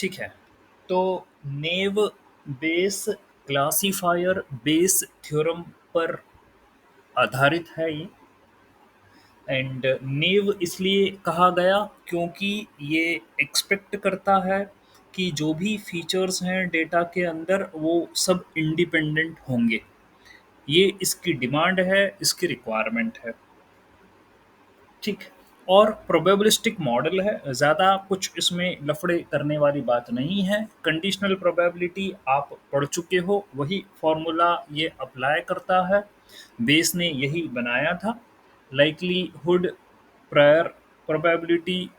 ठीक है। तो naive Bayes classifier Bayes theorem पर आधारित है ये। एंड नेव इसलिए कहा गया क्योंकि ये एक्सपेक्ट करता है कि जो भी फीचर्स हैं डेटा के अंदर वो सब इंडिपेंडेंट होंगे। ये इसकी डिमांड है, इसकी रिक्वायरमेंट है। ठीक। और प्रोबेबिलिस्टिक मॉडल है, ज़्यादा कुछ इसमें लफड़े करने वाली बात नहीं है। कंडीशनल प्रोबेबिलिटी आप पढ़ चुके हो, वही फॉर्मूला ये अप्लाई करता है। बेस ने यही बनाया था। Likelihood, prior probability,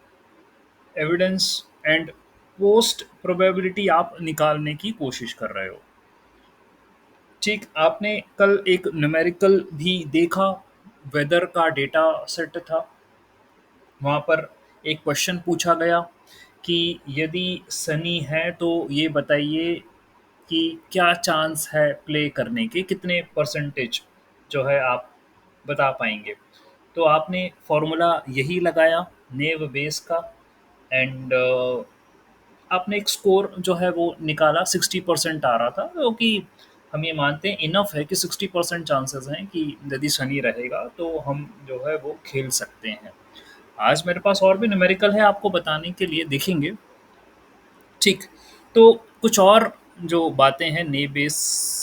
evidence and post probability आप निकालने की कोशिश कर रहे हो। ठीक। आपने कल एक न्यूमेरिकल भी देखा, वेदर का डेटा सेट था। वहाँ पर एक क्वेश्चन पूछा गया कि यदि सनी है तो ये बताइए कि क्या चांस है प्ले करने के, कितने परसेंटेज जो है आप बता पाएंगे। तो आपने फॉर्मूला यही लगाया नेव बेस का। एंड आपने एक स्कोर जो है वो निकाला, 60% आ रहा था, क्योंकि हम ये मानते हैं इनफ है कि 60% चांसेस हैं कि यदि सनी रहेगा तो हम जो है वो खेल सकते हैं। आज मेरे पास और भी न्यूमेरिकल है आपको बताने के लिए, देखेंगे। ठीक। तो कुछ और जो बातें हैं ने बेस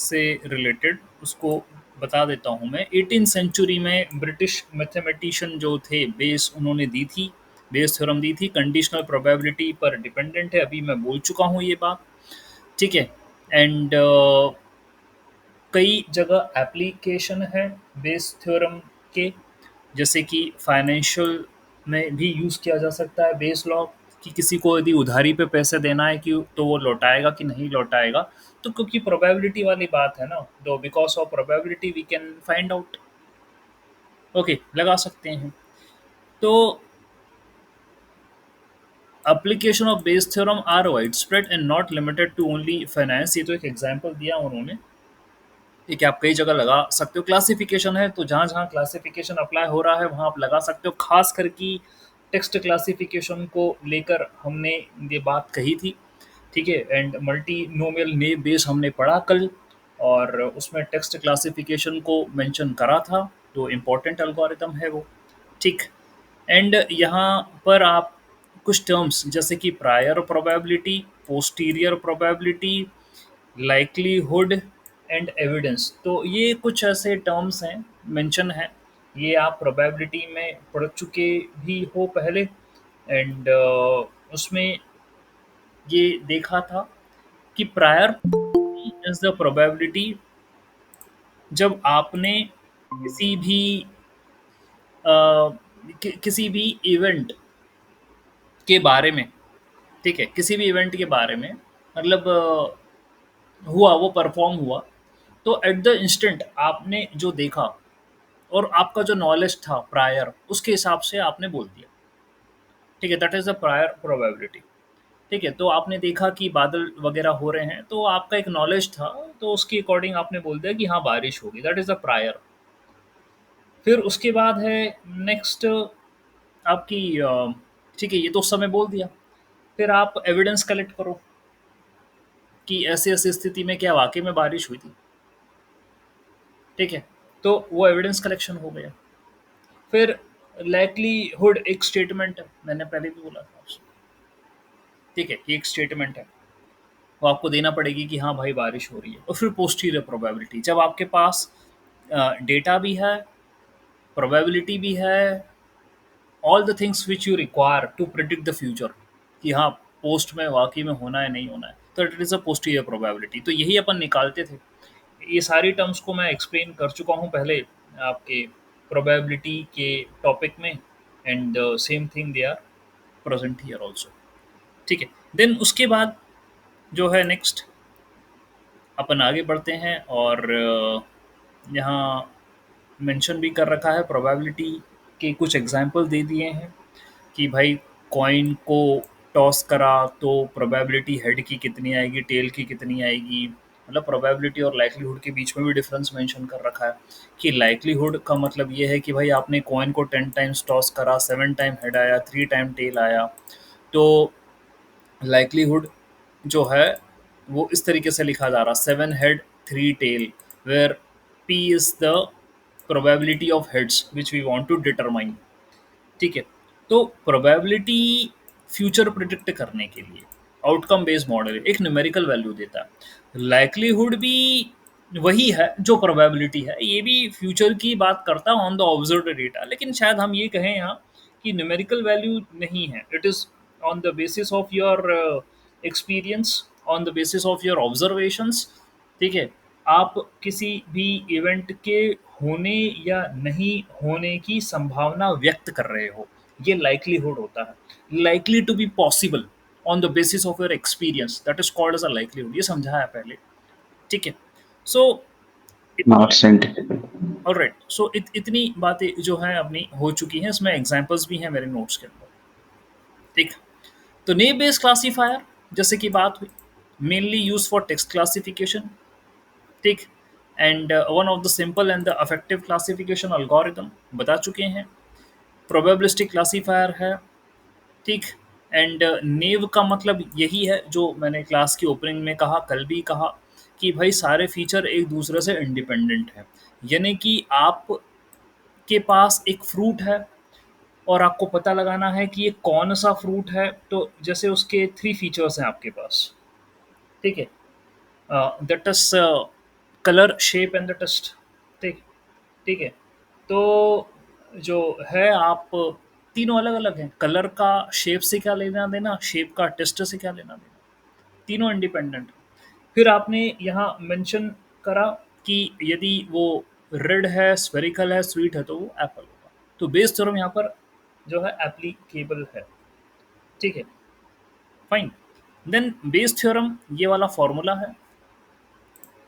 से रिलेटेड उसको बता देता हूँ मैं। 18 सेंचुरी में ब्रिटिश मैथमेटिशियन जो थे बेस, उन्होंने दी थी, बेस थ्योरम दी थी, कंडीशनल प्रोबेबिलिटी पर डिपेंडेंट है, अभी मैं बोल चुका हूँ ये बात। ठीक है। एंड कई जगह एप्लीकेशन है बेस थ्योरम के, जैसे कि फाइनेंशियल में भी यूज़ किया जा सकता है बेस लॉ, कि किसी को यदि उधारी पे पैसे देना है कि तो वो लौटाएगा कि नहीं लौटाएगा। तो क्योंकि प्रोबेबिलिटी वाली बात है ना, तो because of probability we can find out. Okay, लगा सकते हैं। तो application of Bayes theorem are wide spread and not limited to only finance. ये तो एक एग्जाम्पल दिया उन्होंने, ठीक है। आप कई जगह लगा सकते हो। क्लासिफिकेशन है तो जहाँ जहाँ क्लासिफिकेशन अप्लाई हो रहा है वहाँ आप लगा सकते हो। खास करके टेक्स्ट क्लासिफिकेशन को लेकर हमने ये बात कही थी, ठीक है। एंड मल्टी नोमियल ने बेस हमने पढ़ा कल, और उसमें टेक्स्ट क्लासिफिकेशन को मेंशन करा था, तो इम्पोर्टेंट एल्गोरिथम है वो। ठीक। एंड यहाँ पर आप कुछ टर्म्स जैसे कि prior probability, posterior probability, likelihood and evidence, तो ये कुछ ऐसे टर्म्स हैं, मेंशन है। ये आप प्रोबेबिलिटी में पढ़ चुके भी हो पहले। एंड उसमें ये देखा था कि प्रायर इज द प्रोबेबिलिटी जब आपने किसी भी किसी भी इवेंट के बारे में, ठीक है, किसी भी इवेंट के बारे में, मतलब हुआ, वो परफॉर्म हुआ, तो एट द इंस्टेंट आपने जो देखा और आपका जो नॉलेज था प्रायर, उसके हिसाब से आपने बोल दिया, ठीक है। That is the prior probability. ठीक है। तो आपने देखा कि बादल वगैरह हो रहे हैं, तो आपका एक नॉलेज था, तो उसके अकॉर्डिंग आपने बोल दिया कि हाँ बारिश होगी। That is the prior. फिर उसके बाद है नेक्स्ट आपकी ठीक है, ये तो उस समय बोल दिया। फिर आप एविडेंस कलेक्ट करो कि ऐसी ऐसी स्थिति में क्या वाकई में बारिश हुई थी, ठीक है। तो वो एविडेंस कलेक्शन हो गया। फिर लाइकलीहुड एक स्टेटमेंट है, मैंने पहले भी बोला था आपसे, ठीक है, कि एक स्टेटमेंट है, वो आपको देना पड़ेगी कि हाँ भाई बारिश हो रही है। और फिर पोस्टीरियर प्रोबेबिलिटी, जब आपके पास डेटा भी है, प्रोबेबिलिटी भी है, all the things which you require to predict the future, कि हाँ पोस्ट में वाकई में होना है नहीं होना है, तो it is a posterior probability. तो यही अपन निकालते थे। ये सारी टर्म्स को मैं एक्सप्लेन कर चुका हूँ पहले आपके प्रोबेबिलिटी के टॉपिक में। And same thing they are present here also, ठीक है। देन उसके बाद जो है नेक्स्ट अपन आगे बढ़ते हैं, और यहाँ मेंशन भी कर रखा है प्रोबेबिलिटी के कुछ एग्जांपल दे दिए हैं कि भाई कॉइन को टॉस करा तो प्रोबेबिलिटी हेड की कितनी आएगी, टेल की कितनी आएगी। मतलब प्रोबेबिलिटी और लाइक्लीहुड के बीच में भी डिफरेंस मेंशन कर रखा है कि लाइक्लीहुड का मतलब ये है कि भाई आपने कॉइन को 10 टाइम्स टॉस करा, 7 टाइम हेड आया, 3 टाइम टेल आया, तो लाइक्लीहुड जो है वो इस तरीके से लिखा जा रहा, 7 head 3 tail, where P is the probability of heads which we want to determine. ठीक है, तो प्रोबेबिलिटी फ्यूचर प्रिडिक्ट करने के लिए आउटकम बेस्ड मॉडल एक न्यूमेरिकल वैल्यू देता है। लाइक्लीहुड भी वही है जो प्रोबेबिलिटी है, ये भी फ्यूचर की बात करता है ऑन द ऑब्जर्व्ड डेटा, लेकिन शायद हम ये कहें यहाँ कि न्यूमेरिकल वैल्यू नहीं है, it is on the basis of your experience, on the basis of your observations. ठीक है, आप किसी भी इवेंट के होने या नहीं होने की संभावना व्यक्त कर रहे हो, ये लाइक्लीहुड होता है, likely to be possible on the basis of your experience, that is called as a likelihood, ये समझाया पहले। ठीक है, so not scientific. Alright, so इतनी बातें जो हैं अपनी हो चुकी हैं, इसमें एग्जांपल्स भी हैं मेरे नोट्स के अंदर। ठीक, तो नेम बेस्ड क्लासीफायर जैसे कि बात हुई, mainly use for text classification. ठीक, and one of the simple and the effective classification algorithm बता चुके हैं। प्रोबेबिलिस्टिक क्लासीफायर है। ठीक, एंड नेव का मतलब यही है जो मैंने क्लास की ओपनिंग में कहा, कल भी कहा, कि भाई सारे फीचर एक दूसरे से इंडिपेंडेंट है, यानी कि आप के पास एक फ्रूट है और आपको पता लगाना है कि ये कौन सा फ्रूट है, तो जैसे उसके 3 फीचर्स हैं आपके पास। ठीक है, that is colour shape and the taste. ठीक, ठीक है, तो जो है आप तीनों अलग अलग हैं, कलर का शेप से क्या लेना देना, शेप का टेस्ट से क्या लेना देना, तीनों इंडिपेंडेंट। फिर आपने यहाँ मेंशन करा कि यदि वो रेड है, स्फेरिकल है, स्वीट है, तो वो एप्पल होगा। तो बेस थ्योरम यहाँ पर जो है एप्लीकेबल है। ठीक है, फाइन। देन बेस थ्योरम ये वाला फॉर्मूला है।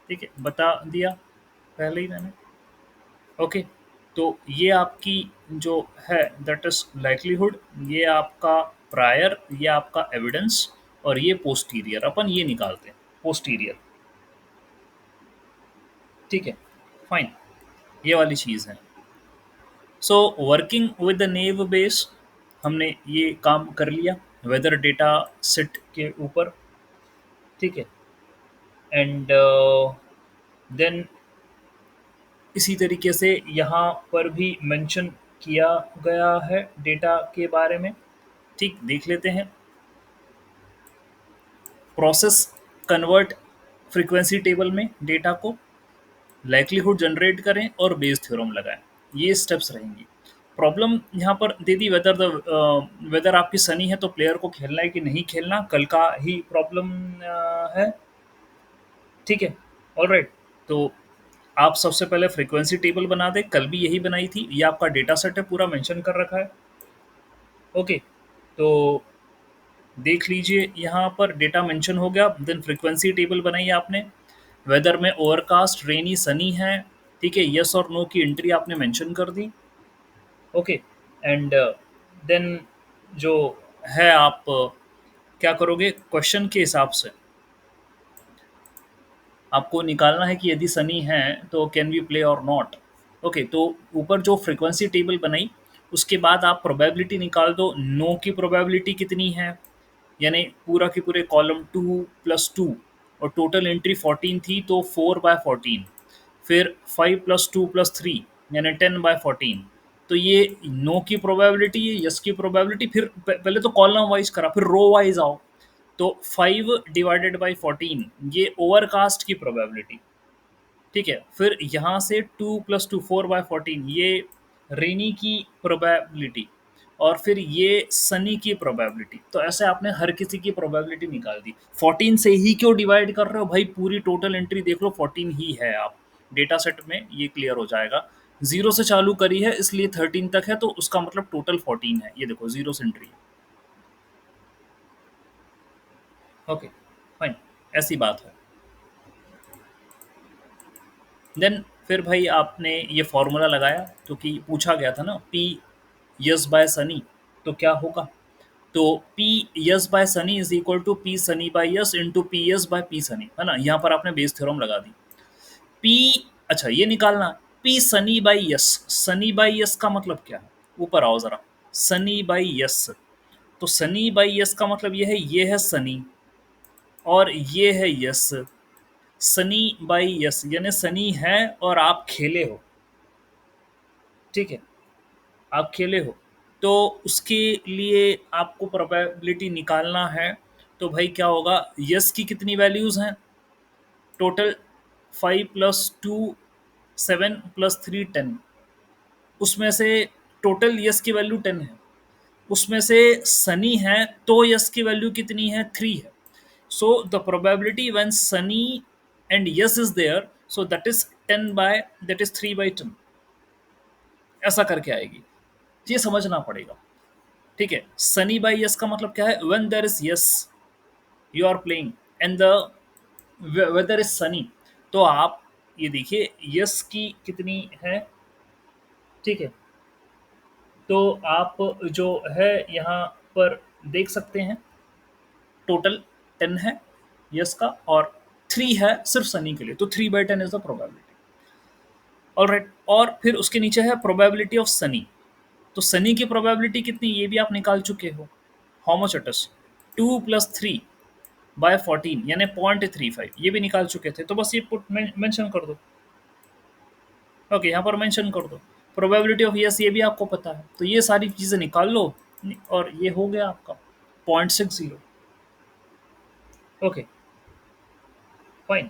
ठीक है, बता दिया पहले ही मैंने। ओके, तो ये आपकी जो है दैट इज लाइक्लीहुड, ये आपका प्रायर, ये आपका एविडेंस, और ये पोस्टीरियर, अपन ये निकालते हैं पोस्टीरियर। ठीक है, फाइन, ये वाली चीज़ है। So working with the naive Bayes, हमने ये काम कर लिया वेदर डेटा सेट के ऊपर। ठीक है, एंड देन इसी तरीके से यहाँ पर भी मेंशन किया गया है डेटा के बारे में। ठीक, देख लेते हैं। प्रोसेस कन्वर्ट फ्रीक्वेंसी टेबल में डेटा को, लाइक्लीहुड जनरेट करें और बेस थ्योरम लगाएं, ये स्टेप्स रहेंगी। प्रॉब्लम यहाँ पर दे दी वेदर द वेदर आपकी सनी है तो प्लेयर को खेलना है कि नहीं खेलना, कल का ही प्रॉब्लम है। ठीक है, ऑलराइट, तो आप सबसे पहले फ्रीक्वेंसी टेबल बना दें, कल भी यही बनाई थी, ये आपका डेटा सेट है, पूरा मेंशन कर रखा है। ओके, तो देख लीजिए यहाँ पर डेटा मेंशन हो गया, देन फ्रीक्वेंसी टेबल बनाई आपने, वेदर में ओवरकास्ट, रेनी, सनी है। ठीक है, यस और नो की एंट्री आपने मेंशन कर दी। ओके, एंड देन जो है आप क्या करोगे, क्वेश्चन के हिसाब से आपको निकालना है कि यदि सनी है तो कैन वी प्ले और नॉट। ओके, तो ऊपर जो फ्रीक्वेंसी टेबल बनाई, उसके बाद आप प्रोबेबिलिटी निकाल दो, नो की प्रोबेबिलिटी कितनी है, यानी पूरा के पूरे कॉलम 2 + 2, और टोटल एंट्री 14 थी तो 4/14, फिर 5 + 2 + 3 यानी 10/14। तो ये नो की प्रोबेबिलिटी, ये यस की प्रोबेबिलिटी, फिर पहले तो कॉलम वाइज करा, फिर रो वाइज आओ, तो 5/14 ये ओवरकास्ट की प्रोबेबिलिटी। ठीक है, फिर यहाँ से 2 + 2 4/14 ये रेनी की प्रोबेबिलिटी, और फिर ये सनी की प्रोबेबिलिटी। तो ऐसे आपने हर किसी की प्रोबेबिलिटी निकाल दी। 14 से ही क्यों डिवाइड कर रहे हो भाई, पूरी टोटल एंट्री देख लो, 14 ही है। आप डेटा सेट में ये क्लियर हो जाएगा। जीरो से चालू करी है इसलिए 13 तक है, तो उसका मतलब टोटल 14 है, ये देखो जीरो से एंट्री। ओके, फाइन, ऐसी बात है। देन फिर भाई आपने ये फॉर्मूला लगाया, क्योंकि पूछा गया था ना पी यस बाय सनी, तो क्या होगा, तो P yes by sunny is equal to P sunny by yes into P yes by P sunny, है ना। यहाँ पर आपने बेस थ्योरम लगा दी। पी, अच्छा ये निकालना, P sunny by yes, sunny by yes का मतलब क्या है, ऊपर आओ जरा, सनी बाय यस, तो सनी बाय यस का मतलब ये है सनी, और ये है यस। सनी बाई यस यानी सनी है और आप खेले हो, ठीक है, आप खेले हो, तो उसके लिए आपको प्रोबेबिलिटी निकालना है। तो भाई क्या होगा, यस की कितनी वैल्यूज हैं टोटल, 5 + 2 7 + 3 10, उसमें से टोटल यस की वैल्यू 10 है, उसमें से सनी है तो यस की वैल्यू कितनी है, 3 है। So the probability when sunny and yes is there, so that is 10 by that is 3/10, ऐसा करके आएगी। ये समझना पड़ेगा, ठीक है। सनी बाय यस का मतलब क्या है, when there is yes you are playing and the weather is sunny, तो आप ये देखिए यस की कितनी है, ठीक है। तो आप जो है यहाँ पर देख सकते हैं टोटल 10 है यस का और 3 है सिर्फ सनी के लिए, तो 3/10 इज द प्रोबेबिलिटी। ऑलराइट, और फिर उसके नीचे है प्रोबेबिलिटी ऑफ सनी। तो सनी की प्रोबेबिलिटी कितनी, ये भी आप निकाल चुके हो, हाउ मच इट इज, 2 + 3/14 यानी 0.35, ये भी निकाल चुके थे, तो बस ये पुट मेंशन कर दो। ओके, यहाँ पर मेंशन कर दो प्रोबेबिलिटी ऑफ यस, ये भी आपको पता है, तो ये सारी चीज़ें निकाल लो और ये हो गया आपका 0.60। Okay, fine.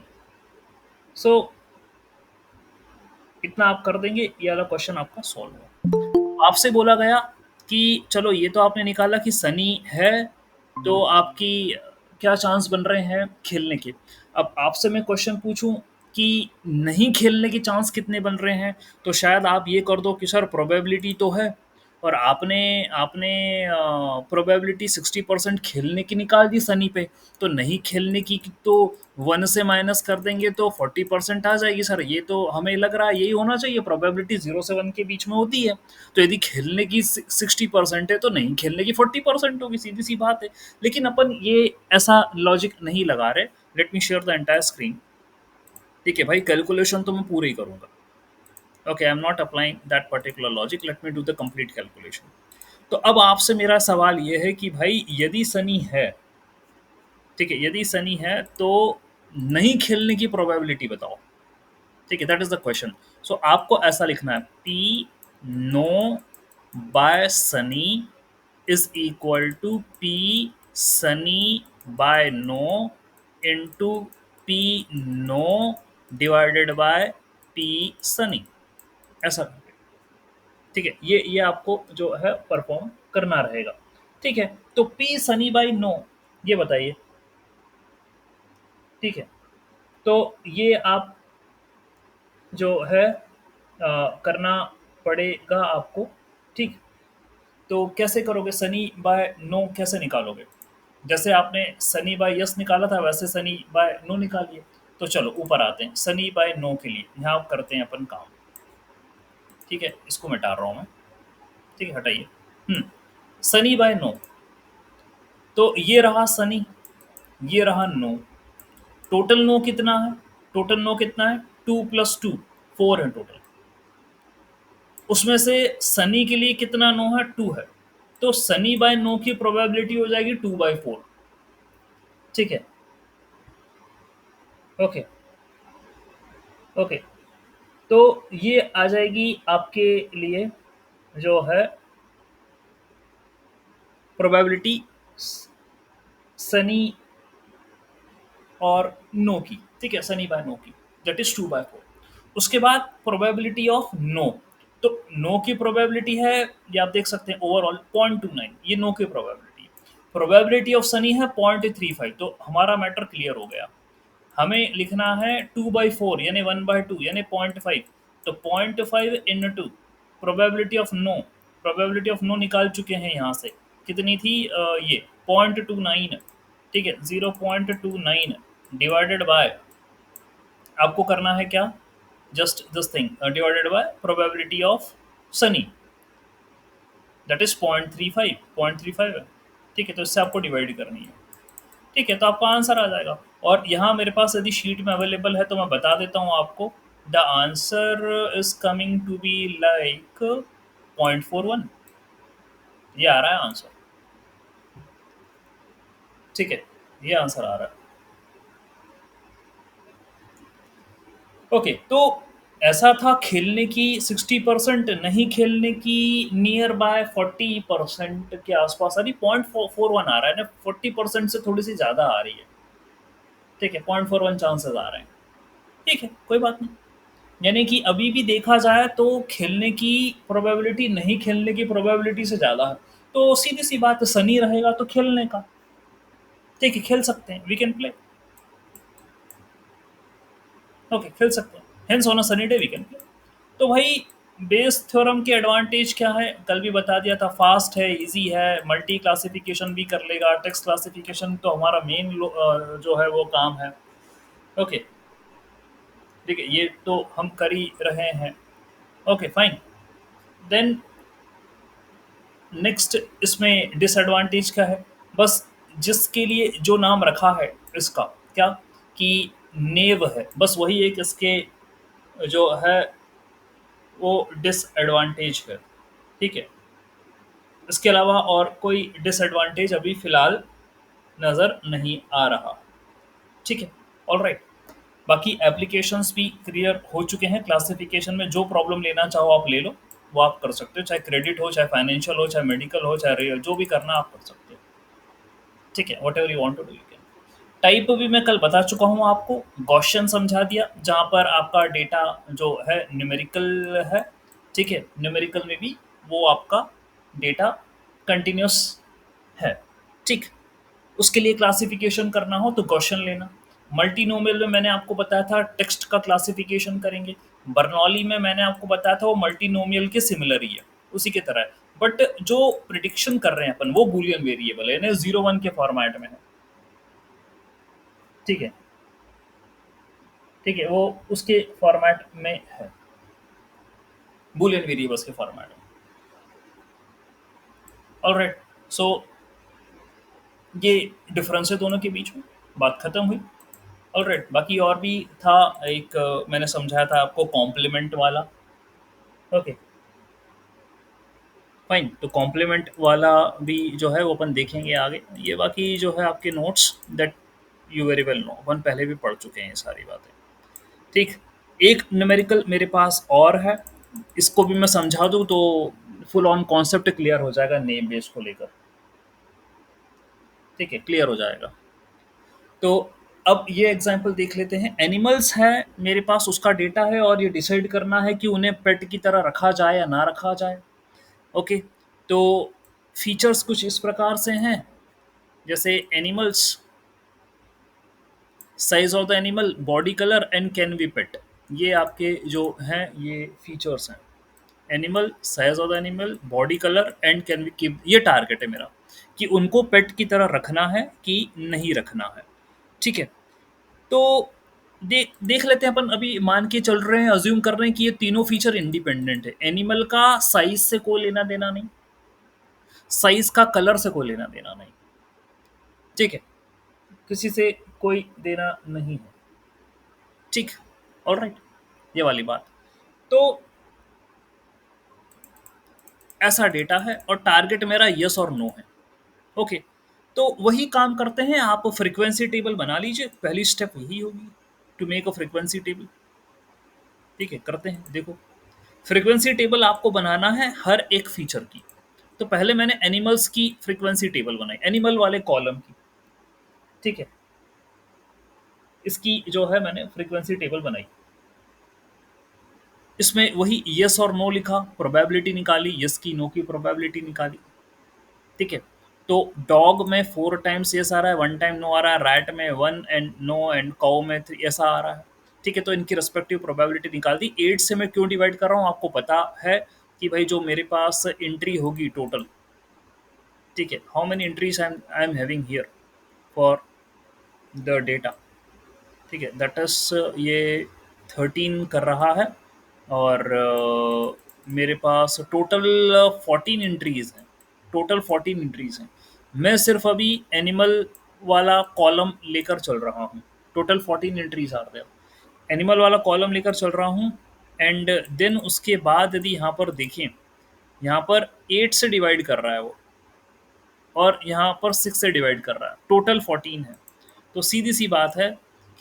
सो इतना आप कर देंगे, ये वाला क्वेश्चन आपका सॉल्व हो। आपसे बोला गया कि चलो ये तो आपने निकाला कि सनी है, तो आपकी क्या चांस बन रहे हैं खेलने के। अब आपसे मैं क्वेश्चन पूछूं कि नहीं खेलने के चांस कितने बन रहे हैं, तो शायद आप ये कर दो कि सर प्रोबेबिलिटी तो है, और आपने आपने प्रोबेबिलिटी 60% खेलने की निकाल दी सनी पे, तो नहीं खेलने की तो 1 से माइनस कर देंगे तो 40% आ जाएगी। सर ये तो हमें लग रहा है यही होना चाहिए, प्रोबेबिलिटी 0 से 1 के बीच में होती है, तो यदि खेलने की 60% है तो नहीं खेलने की 40% होगी, सीधी सी बात है। लेकिन अपन ये ऐसा लॉजिक नहीं लगा रहे। Let me share the entire screen, ठीक है भाई, कैलकुलेशन तो मैं पूरी करूंगा। Okay, I am not applying that particular logic, let me do the complete calculation. तो अब आपसे मेरा सवाल ये है कि भाई यदि सनी है, ठीक है, यदि सनी है तो नहीं खेलने की प्रोबेबिलिटी बताओ, ठीक है, दैट इज द क्वेश्चन। सो आपको ऐसा लिखना है, P no by sunny is equal to P sunny by no into P no divided by P sunny, ऐसा करके, ठीक है। ये आपको जो है परफॉर्म करना रहेगा, ठीक है। तो पी सनी बाई नो, ये बताइए, ठीक है। तो ये आप जो है करना पड़ेगा आपको, ठीक। तो कैसे करोगे, सनी बाय नो कैसे निकालोगे, जैसे आपने सनी बाय यस निकाला था वैसे सनी बाय नो निकालिए। तो चलो ऊपर आते हैं, सनी बाय नो के लिए यहाँ करते हैं अपन काम, ठीक है, इसको मिटा रहा हूँ मैं, ठीक है, हटाइए। सनी बाय नो, तो ये रहा सनी, ये रहा नो, टोटल नो कितना है, टोटल नो कितना है, 2 + 2 4 है टोटल, उसमें से सनी के लिए कितना नो है, 2 है, तो सनी बाय नो की प्रोबेबिलिटी हो जाएगी 2/4, ठीक है। ओके, ओके, तो ये आ जाएगी आपके लिए जो है प्रोबेबिलिटी सनी और नो की, ठीक है, सनी बाय नो की, दैट इज 2/4। उसके बाद प्रोबेबिलिटी ऑफ नो, तो नो की प्रोबेबिलिटी है, ये आप देख सकते हैं ओवरऑल 0.29, ये नो की प्रोबेबिलिटी। प्रोबेबिलिटी ऑफ सनी है 0.35, तो हमारा मैटर क्लियर हो गया। हमें लिखना है 2/4 यानी 1/2 यानी 0.5, तो 0.5 into probability of no, probability of no निकाल चुके हैं यहाँ से, कितनी थी ये 0.29, ठीक है, 0.29 डिवाइडेड बाय, आपको करना है क्या, just this thing, divided by probability of Sunny, that is 0.35 है, ठीक है, तो इससे आपको डिवाइड करनी है, ठीक है, तो आपका आंसर आ जाएगा। और यहाँ मेरे पास यदि शीट में अवेलेबल है तो मैं बता देता हूँ आपको, the answer is coming to be like 0.41, ये आ रहा है आंसर, ठीक है, ये आंसर आ रहा है। ओके, तो ऐसा था खेलने की 60%, नहीं खेलने की नियर बाय 40% के आसपास आ रही, 0.41 आ रहा है ना, 40% से थोड़ी सी ज़्यादा आ रही है। ठीक है, 0.41 चांसेस आ रहे हैं। ठीक है, कोई बात नहीं। यानी कि अभी भी देखा जाए तो खेलने की प्रोबेबिलिटी नहीं खेलने की प्रोबेबिलिटी से ज़्यादा है। तो सीधी सी बात है, सनी रहेगा तो खेलने का। ठीक है, खेल सकते हैं, वी कैन प्ले। ओके, खेल सकते हैं, hence on a sunny day we can play. तो भाई, बेस थ्योरम के एडवांटेज क्या है, कल भी बता दिया था, फास्ट है, इजी है, मल्टी क्लासिफिकेशन भी कर लेगा, टेक्स्ट क्लासिफिकेशन तो हमारा मेन जो है वो काम है। ओके, ठीक है, ये तो हम कर ही रहे हैं। Okay fine. देन नेक्स्ट, इसमें डिसएडवांटेज क्या है, बस जिसके लिए जो नाम रखा है इसका, क्या कि नेव है, बस वही एक इसके जो है वो डिसएडवांटेज है। ठीक है, इसके अलावा और कोई डिसएडवांटेज अभी फ़िलहाल नज़र नहीं आ रहा। ठीक है, ऑलराइट। बाकी एप्लीकेशंस भी क्लियर हो चुके हैं, क्लासिफिकेशन में जो प्रॉब्लम लेना चाहो आप ले लो, वो आप कर सकते हो, चाहे क्रेडिट हो, चाहे फाइनेंशियल हो, चाहे मेडिकल हो, चाहे रियल, जो भी करना आप कर सकते हो। ठीक है, whatever you want to do you can. Type भी मैं कल बता चुका हूँ आपको, गॉसियन समझा दिया, जहाँ पर आपका डेटा जो है न्यूमेरिकल है। ठीक है, न्यूमेरिकल में भी वो आपका डेटा कंटिन्यूस है। ठीक, उसके लिए क्लासिफिकेशन करना हो तो गॉसियन लेना। मल्टीनोमियल में मैंने आपको बताया था टेक्स्ट का क्लासिफिकेशन करेंगे। बर्नौली में मैंने आपको बताया था वो मल्टीनोमियल के सिमिलर ही है, उसी की तरह है। बट जो प्रिडिक्शन कर रहे हैं अपन वो बूलियन वेरिएबल है, यानी 0 1 के फॉर्मेट में है। ठीक है, ठीक है, वो उसके फॉर्मेट में है, बूलियन वेरिएबल्स के फॉर्मेट में। ऑलराइट, सो ये डिफरेंस है दोनों के बीच में, बात खत्म हुई। ऑलराइट, बाकी और भी था, एक मैंने समझाया था आपको कॉम्प्लीमेंट वाला। ओके फाइन, तो कॉम्प्लीमेंट वाला भी जो है वो अपन देखेंगे आगे। ये बाकी जो है आपके notes, that you very well know, अपन पहले भी पढ़ चुके हैं ये सारी बातें। ठीक, एक न्यूमेरिकल मेरे पास और है, इसको भी मैं समझा दूँ तो फुल ऑन कॉन्सेप्ट क्लियर हो जाएगा नेम बेस को लेकर। ठीक है, क्लियर हो जाएगा। तो अब ये एग्जाम्पल देख लेते हैं, एनिमल्स है मेरे पास, उसका डेटा है और ये डिसाइड करना है कि उन्हें पेट की तरह रखा जाए या ना रखा जाए। ओके, तो फीचर्स कुछ इस प्रकार से हैं, जैसे animals, size of the animal, body colour and can be pet, ये आपके जो हैं ये फीचर्स हैं। Animal, size of the animal, body colour and can be keep, ये टारगेट है मेरा, कि उनको पेट की तरह रखना है कि नहीं रखना है। ठीक है, तो देख लेते हैं अपन, अभी मान के चल रहे हैं, अज्यूम कर रहे हैं कि ये तीनों फीचर इंडिपेंडेंट है। एनिमल का साइज से कोई लेना देना नहीं, साइज का कलर से कोई लेना देना नहीं। ठीक है, किसी से कोई देना नहीं है। ठीक, ऑलराइट, ये वाली बात। तो ऐसा डेटा है और टारगेट मेरा यस और नो है। ओके, तो वही काम करते हैं, आप फ्रीक्वेंसी टेबल बना लीजिए, पहली स्टेप यही होगी, to make a frequency table. ठीक है, करते हैं, देखो, फ्रीक्वेंसी टेबल आपको बनाना है हर एक फीचर की। तो पहले मैंने एनिमल्स की फ्रीक्वेंसी टेबल बनाई, एनिमल वाले कॉलम की। ठीक है, इसकी जो है मैंने फ्रीक्वेंसी टेबल बनाई, इसमें वही यस और नो लिखा, प्रोबेबिलिटी निकाली, यस की, नो की प्रोबेबिलिटी निकाली। ठीक है, तो डॉग में 4 टाइम्स यस आ रहा है, 1 टाइम नो आ रहा है, रैट में 1 एंड नो, एंड काउ में 3 ऐसा आ रहा है। ठीक है, तो इनकी रिस्पेक्टिव प्रोबेबिलिटी निकाल दी। 8 से मैं क्यों डिवाइड कर रहा हूँ, आपको पता है कि भाई जो मेरे पास एंट्री होगी टोटल, ठीक है, how many entries I am having here for the data. ठीक है, दैट इज ये 13 कर रहा है, और मेरे पास टोटल 14 एंट्रीज हैं, टोटल 14 एंट्रीज हैं। मैं सिर्फ अभी एनिमल वाला कॉलम लेकर चल रहा हूँ, टोटल 14 एंट्रीज आ रहे हैं, एनिमल वाला कॉलम लेकर चल रहा हूँ। एंड देन उसके बाद यदि यहाँ पर देखें, यहाँ पर 8 से डिवाइड कर रहा है वो, और यहाँ पर 6 से डिवाइड कर रहा है, टोटल 14 है। तो सीधी सी बात है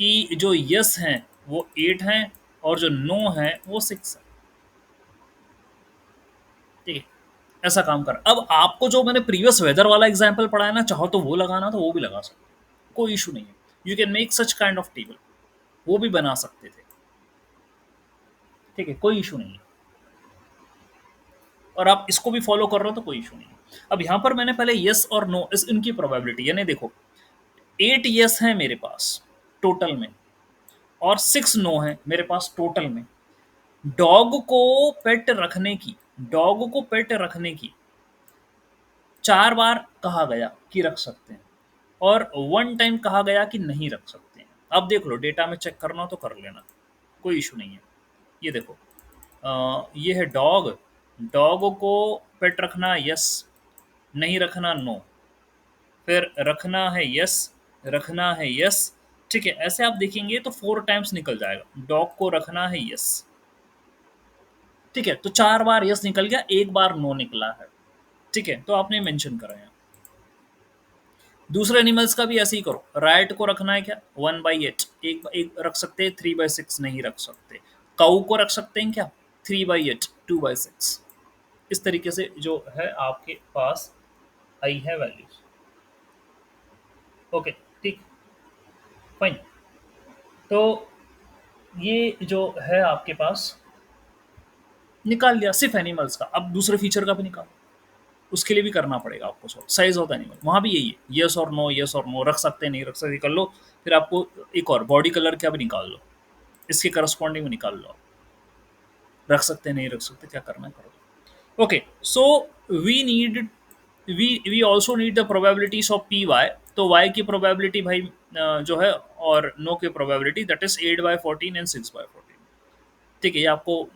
कि जो यस हैं वो 8 हैं, और जो नो है वो 6 है। ठीक है, ऐसा काम कर। अब आपको जो मैंने प्रीवियस वेदर वाला एग्जाम्पल पढ़ाया ना, चाहो तो वो लगाना तो वो भी लगा सकते, कोई इशू नहीं है। You can make such kind of table, वो भी बना सकते थे। ठीक है, कोई इशू नहीं है, और आप इसको भी फॉलो कर रहे हो तो कोई इशू नहीं है। अब यहाँ पर मैंने पहले यस और नो इस इनकी प्रोबेबिलिटी, यानी देखो 8 यस है मेरे पास टोटल में, और 6 नो है मेरे पास टोटल में। डॉग को पेट रखने की, डॉग को पेट रखने की 4 बार कहा गया कि रख सकते हैं, और 1 टाइम कहा गया कि नहीं रख सकते हैं। अब देख लो, डेटा में चेक करना हो तो कर लेना, कोई इशू नहीं है। ये देखो, ये है डॉग, डॉग को पेट रखना यस, नहीं रखना नो, फिर रखना है यस, रखना है यस। ठीक है, ऐसे आप देखेंगे तो 4 टाइम्स निकल जाएगा, डॉग को रखना है यस। ठीक है, तो 4 बार यस निकल गया, 1 बार नो निकला है। ठीक है, तो आपने मेंशन करा है। दूसरे एनिमल्स का भी ऐसे ही करो। राइट को रखना है क्या 1/8, एक एक रख सकते हैं, 3/6 नहीं रख सकते। काऊ को रख सकते हैं क्या 3/8, 2/6। इस तरीके से जो है आपके पास आई है वैल्यूज। ओके, ठीक, फाइन। तो ये जो है आपके पास निकाल लिया सिर्फ एनिमल्स का। अब दूसरे फीचर का भी निकालो, उसके लिए भी करना पड़ेगा आपको सॉल्व। साइज ऑफ एनिमल वहाँ भी यही है, यस और नो, यस और नो, रख सकते हैं नहीं रख सकते कर लो। फिर आपको एक और बॉडी कलर क्या भी निकाल लो, इसके करस्पॉन्डिंग में निकाल लो, रख सकते हैं नहीं रख सकते, क्या करना है करो। Okay, so we need, we also need the probabilities of P Y. तो वाई की प्रोबेबिलिटी भाई जो है, और नो की प्रोबेबिलिटी, दैट इज 8/14 एंड 6/14। ठीक है, ये आपको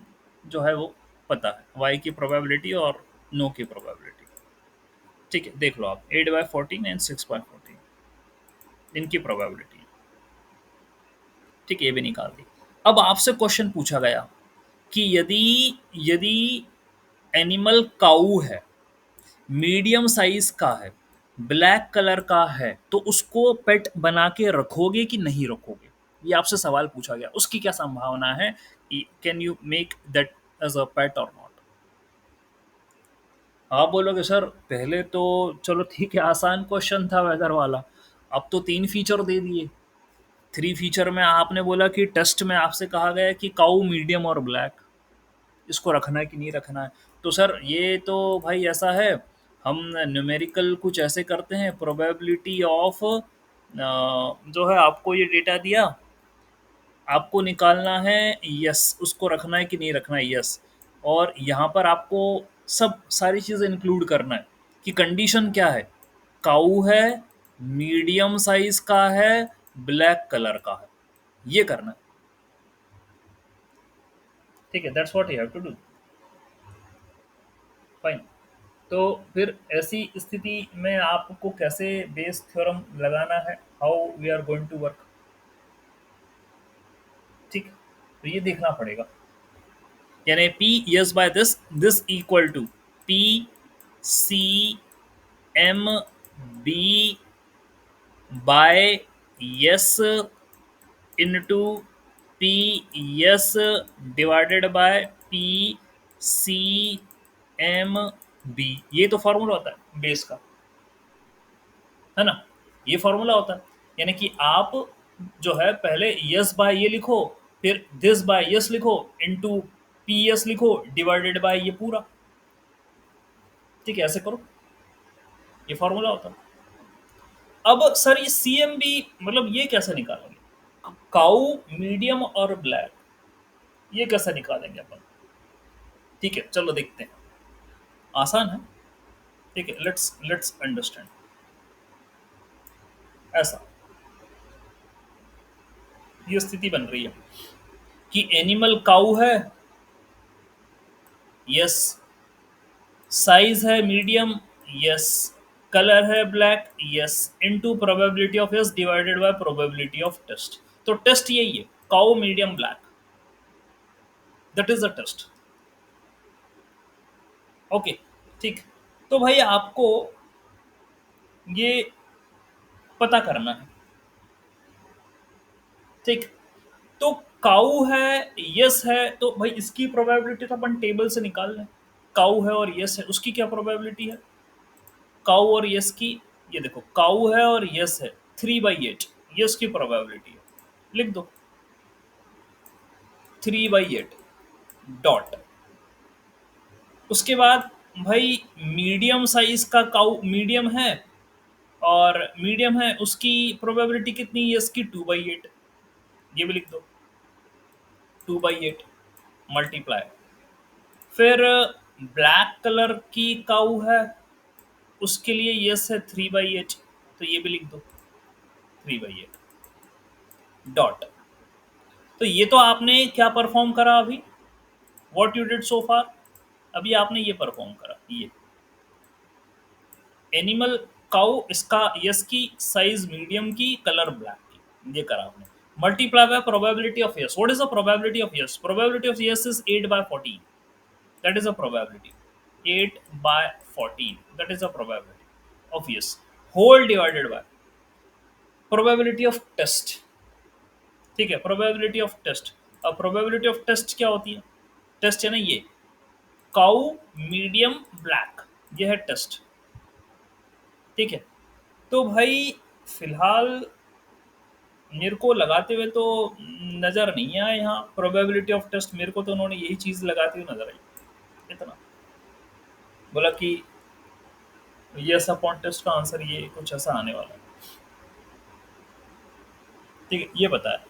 जो है वो पता है, वाई की प्रोबेबिलिटी और नो की प्रोबेबिलिटी। ठीक है, देख लो आप 8/14 एंड 6/14 इनकी प्रोबेबिलिटी। ठीक है, ये भी निकाल दी। अब आपसे क्वेश्चन पूछा गया कि यदि यदि एनिमल काऊ है, मीडियम साइज का है, ब्लैक कलर का है, तो उसको पेट बना के रखोगे कि नहीं रखोगे? ये आपसे सवाल पूछा गया, उसकी क्या संभावना है, can you make that as a pet और नॉट? आप बोलोगे सर पहले तो चलो ठीक है, आसान क्वेश्चन था वेदर वाला, अब तो 3 फीचर दे दिए। 3 फीचर में आपने बोला कि टेस्ट में आपसे कहा गया कि काऊ, मीडियम और ब्लैक, इसको रखना है कि नहीं रखना है। तो सर ये तो भाई ऐसा है, हम न्यूमेरिकल कुछ ऐसे करते हैं, प्रोबेबिलिटी ऑफ जो है आपको ये डेटा दिया, आपको निकालना है यस, उसको रखना है कि नहीं रखना है यस, और यहाँ पर आपको सब सारी चीज़ें इंक्लूड करना है कि कंडीशन क्या है, काऊ है, मीडियम साइज का है, ब्लैक कलर का है, ये करना है। ठीक है, that's what you have to do, fine. तो फिर ऐसी स्थिति में आपको कैसे बेस थ्योरम लगाना है, how we are going to work. ठीक, तो ये देखना पड़ेगा, यानी P yes by this, this equal to P C M B by yes into P yes divided by P C M B. ये तो फॉर्मूला होता है बेस का, है ना, ये फॉर्मूला होता है। यानी कि आप जो है पहले यस बाय ये लिखो, फिर दिस बाय यस लिखो, इनटू पी एस लिखो, डिवाइडेड बाय ये पूरा। ठीक है, ऐसे करो, ये फॉर्मूला होता है। अब सर ये सी एम बी मतलब ये कैसे निकालेंगे, काऊ, मीडियम और ब्लैक, ये कैसे निकालेंगे अपन? ठीक है, चलो देखते हैं, आसान है। ठीक है, लेट्स लेट्स अंडरस्टैंड। ऐसा ये स्थिति बन रही है कि एनिमल काऊ है, यस, साइज है मीडियम, यस, कलर है black, yes, into probability of yes divided by probability of test. तो टेस्ट यही है, cow, medium, black, that is the test. Okay, ठीक। तो भाई आपको ये पता करना है, ठीक। तो काऊ है, यस है, तो भाई इसकी प्रोबेबिलिटी तो अपन टेबल से निकाल लें। काऊ है और यस है, उसकी क्या प्रोबेबिलिटी है? काऊ और यस की, ये देखो काऊ है और यस है, 3/8 यस की प्रोबेबिलिटी है, लिख दो 3/8 डॉट। उसके बाद भाई मीडियम साइज का काऊ मीडियम है, और मीडियम है उसकी प्रोबेबिलिटी कितनी है यस की? 2/8, ये भी लिख दो 2/8 मल्टीप्लाई। फिर ब्लैक कलर की काऊ है, उसके लिए यस है 3/8, तो ये भी लिख दो 3/8 डॉट। तो ये तो आपने क्या परफॉर्म करा अभी, what you did so far, अभी आपने ये परफॉर्म करा, ये एनिमल काउ, इसका यस की, साइज मीडियम की, कलर ब्लैक की, ये करा आपने। Multiply by probability of yes, what is the probability of yes? Probability of yes is 8/14, that is a probability, 8/14 that is a probability of yes, whole divided by probability of test. ठीक है, probability of test. अब probability of test क्या होती है? Test है ना ये, cow medium black, ये है टेस्ट। ठीक है, तो भाई फिलहाल मेरे को लगाते हुए तो नज़र नहीं आया यहाँ प्रोबेबिलिटी ऑफ टेस्ट, मेरे को तो उन्होंने यही चीज़ लगाती हुई नजर आई, इतना बोला कि यस अपॉन टेस्ट का आंसर ये कुछ ऐसा आने वाला है। ठीक है, ये बताया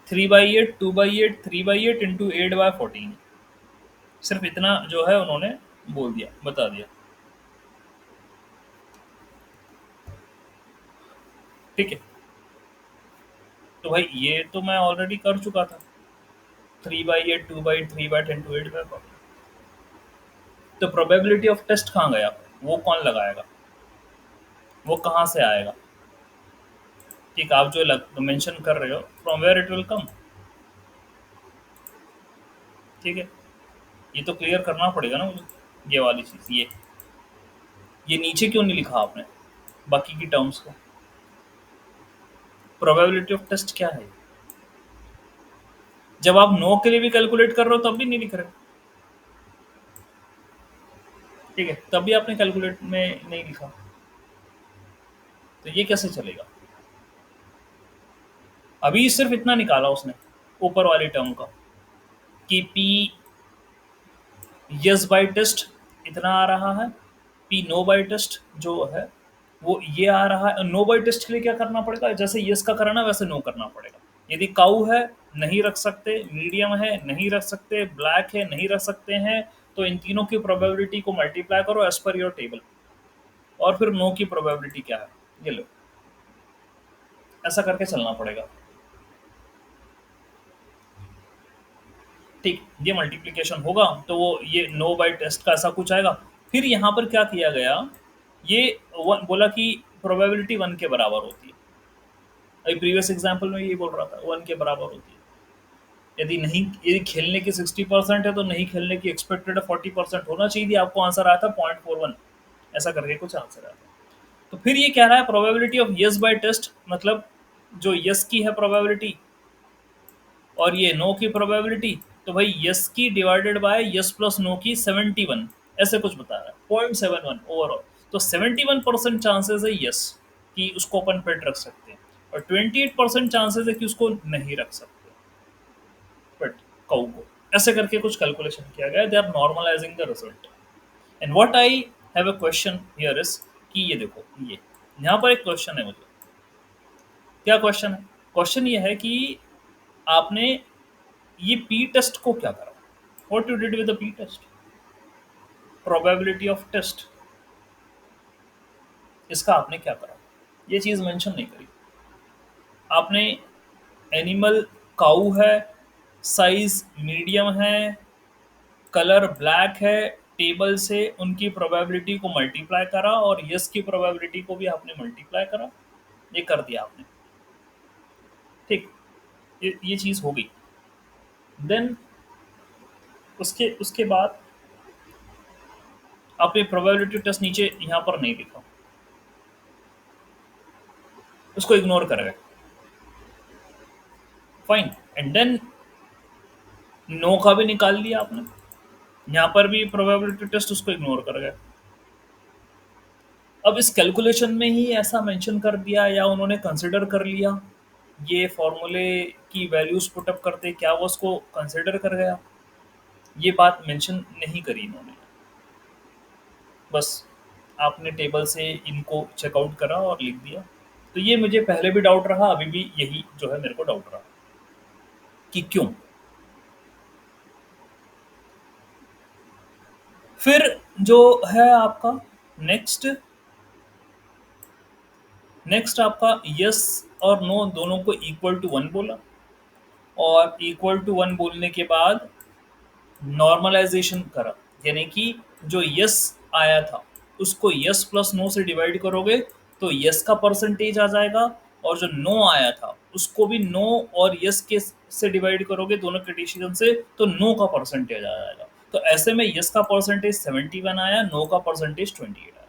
3/8, 2/8, 3/8 इंटू 8/14, सिर्फ इतना जो है उन्होंने बोल दिया, बता दिया। ठीक है, तो भाई ये तो मैं ऑलरेडी कर चुका था, 3/8, 2/8, 3/10 टू 8/14। तो प्रोबेबिलिटी ऑफ टेस्ट कहाँ गया? वो कौन लगाएगा? वो कहाँ से आएगा? ठीक, आप जो मेंशन कर रहे हो, from where it will come. ठीक है, ये तो क्लियर करना पड़ेगा ना मुझे, ये वाली चीज़, ये नीचे क्यों नहीं लिखा आपने बाकी की टर्म्स को? प्रोबेबिलिटी ऑफ टेस्ट क्या है? जब आप नो के लिए भी कैलकुलेट कर रहे हो तब भी नहीं लिख रहे। ठीक है, तब भी आपने कैलकुलेट में नहीं लिखा, तो ये कैसे चलेगा? अभी सिर्फ इतना निकाला उसने ऊपर वाली टर्म का कि पी यस बाय टेस्ट इतना आ रहा है, पी नो बाय टेस्ट जो है वो ये आ रहा है। नो बाय टेस्ट के लिए क्या करना पड़ेगा? जैसे यस का करना वैसे नो करना पड़ेगा। यदि काऊ है नहीं रख सकते, मीडियम है नहीं रख सकते, ब्लैक है नहीं रख सकते हैं, तो इन तीनों की प्रोबेबिलिटी को मल्टीप्लाई करो एज पर योर टेबल, और फिर नो की प्रोबेबिलिटी क्या है ये लो, ऐसा करके चलना पड़ेगा। ठीक, ये मल्टीप्लिकेशन होगा तो वो ये नो बाय टेस्ट का ऐसा कुछ आएगा। फिर यहाँ पर क्या किया गया, ये बोला कि प्रोबेबिलिटी 1 के बराबर होती है। अभी प्रीवियस एग्जांपल में ये बोल रहा था 1 के बराबर होती है। यदि नहीं, यदि खेलने की 60% है तो नहीं खेलने की एक्सपेक्टेड 40% होना चाहिए थी, आपको आंसर आया था 0.41, ऐसा करके कुछ आंसर आया था। तो फिर ये कह रहा है probability of yes by test, मतलब जो यस की है प्रोबेबिलिटी और ये नो की प्रोबेबिलिटी, तो भाई यस की divided by yes plus no की 71, ऐसे कुछ बता रहा है 0.71 ओवरऑल। तो 71% चांसेस है यस कि उसको अपन पेट रख सकते हैं, और 28% चांसेस है कि उसको नहीं रख सकते पेट, काऊ को। ऐसे करके कुछ कैलकुलेशन किया गया, they are normalising the result. And what I have a question here is कि ये देखो, ये यहाँ पर एक क्वेश्चन है मुझे। क्या क्वेश्चन है? क्वेश्चन ये है कि आपने ये पी टेस्ट को क्या करा, what you did with the P test, probability of test, इसका आपने क्या करा, ये चीज मेंशन नहीं करी आपने। एनिमल काऊ है, साइज मीडियम है, कलर ब्लैक है, टेबल से उनकी प्रोबेबिलिटी को मल्टीप्लाई करा, और यस की प्रोबेबिलिटी को भी आपने मल्टीप्लाई करा, ये कर दिया आपने। ठीक, ये चीज हो गई। देन उसके उसके बाद आपने प्रोबेबिलिटी टेस्ट नीचे यहाँ पर नहीं लिखा, उसको इग्नोर कर गए। फाइन, एंड देन नो का भी निकाल लिया आपने। यहाँ पर भी प्रोबेबिलिटी टेस्ट उसको इग्नोर कर गया। अब इस कैलकुलेशन में ही ऐसा मेंशन कर दिया या उन्होंने कंसिडर कर लिया, ये फॉर्मूले की वैल्यूज पुटअप करते क्या वो उसको कंसिडर कर गया, ये बात मेंशन नहीं करी इन्होंने। बस आपने टेबल से इनको चेकआउट करा और लिख दिया। तो ये मुझे पहले भी डाउट रहा, अभी भी यही जो है मेरे को डाउट रहा कि क्यों। फिर जो है आपका नेक्स्ट नेक्स्ट आपका यस और नो दोनों को इक्वल टू वन बोला, और इक्वल टू वन बोलने के बाद नॉर्मलाइजेशन करा, यानी कि जो यस आया था उसको यस प्लस नो से डिवाइड करोगे तो यस का परसेंटेज आ जाएगा, और जो नो आया था उसको भी नो और यस के से डिवाइड करोगे दोनों के डिसीजन से तो नो का परसेंटेज आ जाएगा। तो ऐसे में यस का परसेंटेज 71 आया, नो का परसेंटेज 28 आया,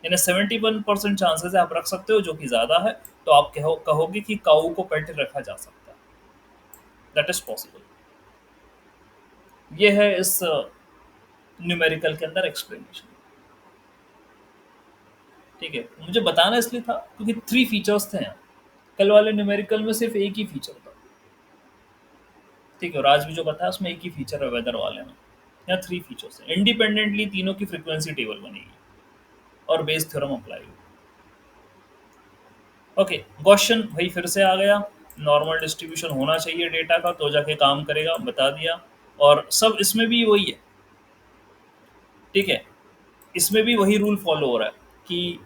यानी 71% चांसेस आप रख सकते हो जो कि ज्यादा है। तो आप कहोगे कि काऊ को पेट रखा जा सकता है, दैट इज पॉसिबल। ये है इस न्यूमेरिकल के अंदर एक्सप्लेनेशन। ठीक है, मुझे बताना इसलिए था क्योंकि 3 फीचर्स थे यहाँ। कल वाले न्यूमेरिकल में सिर्फ एक ही फीचर था। ठीक है, और आज भी जो बताया उसमें एक ही फीचर है वेदर वाले में। यहाँ 3 फीचर्स हैं, इंडिपेंडेंटली तीनों की फ्रीक्वेंसी टेबल बनेगी और बेस थ्योरम अप्लाई होगी। ओके, गॉसियन भाई फिर से आ गया। नॉर्मल डिस्ट्रीब्यूशन होना चाहिए डेटा का तो जाके काम करेगा, बता दिया। और सब इसमें भी वही है। ठीक है, इसमें भी वही रूल फॉलो हो रहा है कि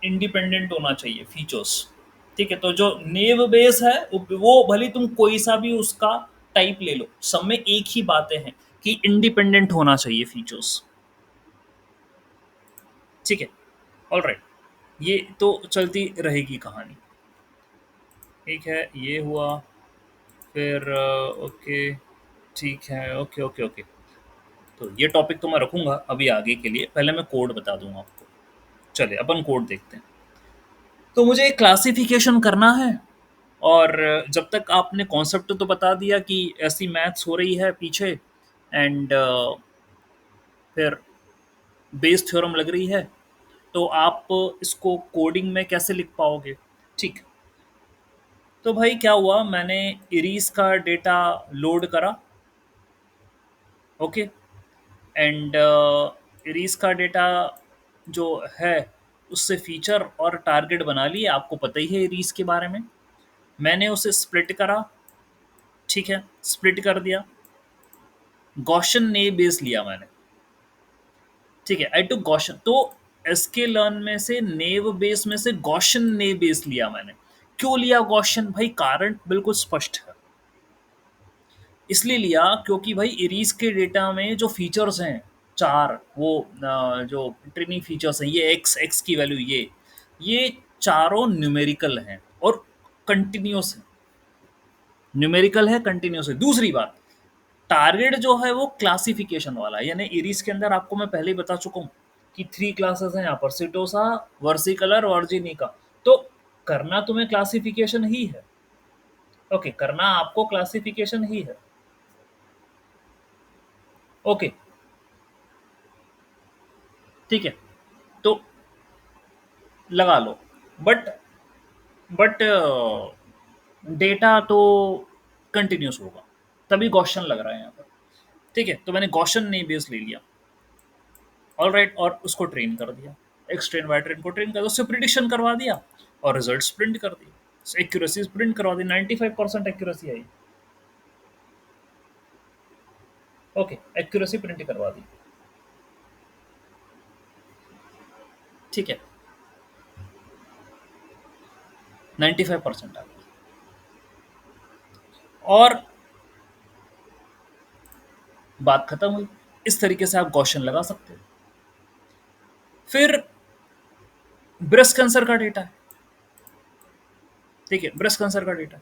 इंडिपेंडेंट होना चाहिए फीचर्स। ठीक है, तो जो नेव बेस है वो भले तुम कोई सा भी उसका टाइप ले लो, सब में एक ही बातें हैं कि इंडिपेंडेंट होना चाहिए फीचर्स। ठीक है, ऑल राइट, ये तो चलती रहेगी कहानी। ठीक है, ये हुआ। फिर ओके, ठीक है, ओके ओके ओके। तो ये टॉपिक तो मैं रखूंगा अभी आगे के लिए, पहले मैं कोड बता दूंगा आपको। चलिए अपन कोड देखते हैं। तो मुझे एक क्लासिफिकेशन करना है, और जब तक आपने कॉन्सेप्ट तो बता दिया कि ऐसी मैथ्स हो रही है पीछे, एंड फिर बेस थ्योरम लग रही है, तो आप इसको कोडिंग में कैसे लिख पाओगे। ठीक, तो भाई क्या हुआ, मैंने इरीज का डेटा लोड करा। ओके, एंड इरीज का डेटा जो है उससे फीचर और टारगेट बना लिए, आपको पता ही है इरीज के बारे में। मैंने उसे स्प्लिट करा। ठीक है, स्प्लिट कर दिया, गॉशन ने बेस लिया मैंने। ठीक है, आई टू गॉशन, तो एसके लर्न में से नेव बेस में से गॉशन ने बेस लिया मैंने। क्यों लिया गॉशन भाई, कारण बिल्कुल स्पष्ट है। इसलिए लिया क्योंकि भाई इरीज के डेटा में जो फीचर्स हैं चार, वो जो ट्रिनी फीचर्स हैं, ये एक्स एक्स की वैल्यू, ये चारों न्यूमेरिकल हैं और कंटिन्यूस है। न्यूमेरिकल है, कंटिन्यूस है। दूसरी बात, टारगेट जो है वो क्लासिफिकेशन वाला है, यानी इरीज के अंदर आपको मैं पहले ही बता चुका हूँ कि 3 क्लासेस हैं यहाँ पर, सिटोसा, वर्सिकलर, वर्जिनिका। तो करना तुम्हें क्लासिफिकेशन ही है। ओके, करना आपको क्लासिफिकेशन ही है। ओके, ठीक है, तो लगा लो। बट बट डेटा तो कंटिन्यूस होगा, तभी गॉशन लग रहा है यहाँ पर। ठीक है, तो मैंने गॉशन नहीं बेस ले लिया। ऑल राइट, और उसको ट्रेन कर दिया, एक्स ट्रेन वाई ट्रेन को ट्रेन कर दिया, उससे प्रिडिक्शन करवा दिया और रिजल्ट प्रिंट कर दिए, एक्यूरेसी प्रिंट करवा दी, 95% एक्यूरेसी आई। ओके, एक्यूरेसी प्रिंट करवा दी। ठीक है, 95% आ गई, और बात खत्म हुई। इस तरीके से आप गॉशन लगा सकते हो। फिर ब्रेस्ट कैंसर का डेटा है। ठीक है, ब्रेस्ट कैंसर का डेटा,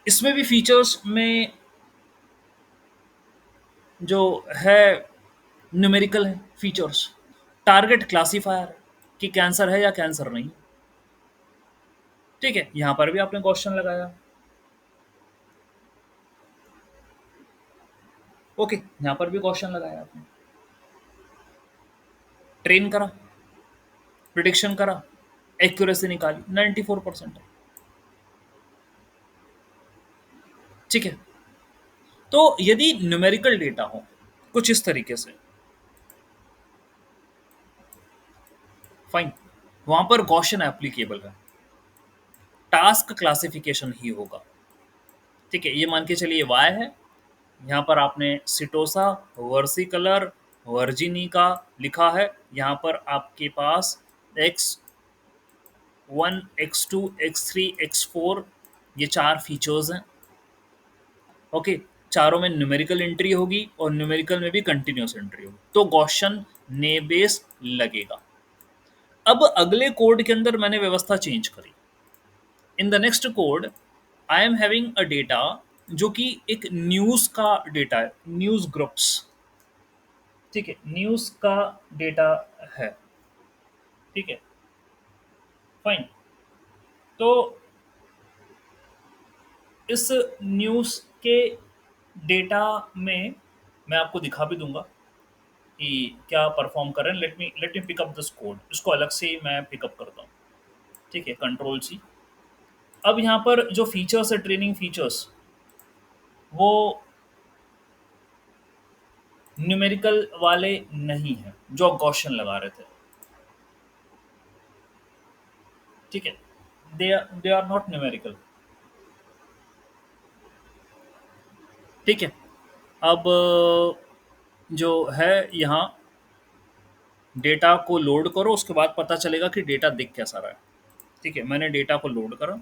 इसमें भी फीचर्स में जो है न्यूमेरिकल है फीचर्स। टारगेट क्लासीफायर है कि कैंसर है या कैंसर नहीं। ठीक है, यहां पर भी आपने क्वेश्चन लगाया, ओके, यहाँ पर भी क्वेश्चन लगाया आपने, ट्रेन करा, प्रिडिक्शन करा, एक्यूरेसी निकाली 94%। ठीक है, तो यदि न्यूमेरिकल डेटा हो कुछ इस तरीके से, फाइन, वहां पर गॉसियन एप्लीकेबल है, टास्क क्लासिफिकेशन ही होगा। ठीक है, ये मान के चलिए वाई है, यहाँ पर आपने सिटोसा, वर्सिकलर, वर्जिनी का लिखा है, यहाँ पर आपके पास X one, X two, X three, X four, ये चार फीचर्स हैं। ओके, चारों में न्यूमेरिकल एंट्री होगी और न्यूमेरिकल में भी कंटिन्यूस एंट्री होगी, तो गॉसियन नेबेस लगेगा। अब अगले कोड के अंदर मैंने व्यवस्था चेंज करी। In the next code I am having a data जो कि एक न्यूज का डेटा है, न्यूज ग्रुप्स। ठीक है, न्यूज का डेटा है। ठीक है, फाइन। तो इस न्यूज के डेटा में मैं आपको दिखा भी दूंगा कि क्या परफॉर्म कर रहे हैं। Let me pick up this code, इसको अलग से मैं पिकअप करता हूँ। ठीक है, कंट्रोल सी। अब यहाँ पर जो फीचर्स है, ट्रेनिंग फीचर्स, वो न्यूमेरिकल वाले नहीं हैं जो गॉसियन लगा रहे थे। ठीक है, दे आर नॉट न्यूमेरिकल। ठीक है, अब जो है यहाँ, डेटा को लोड करो, उसके बाद पता चलेगा कि डेटा दिख कैसा रहा है। ठीक है, मैंने डेटा को लोड करा।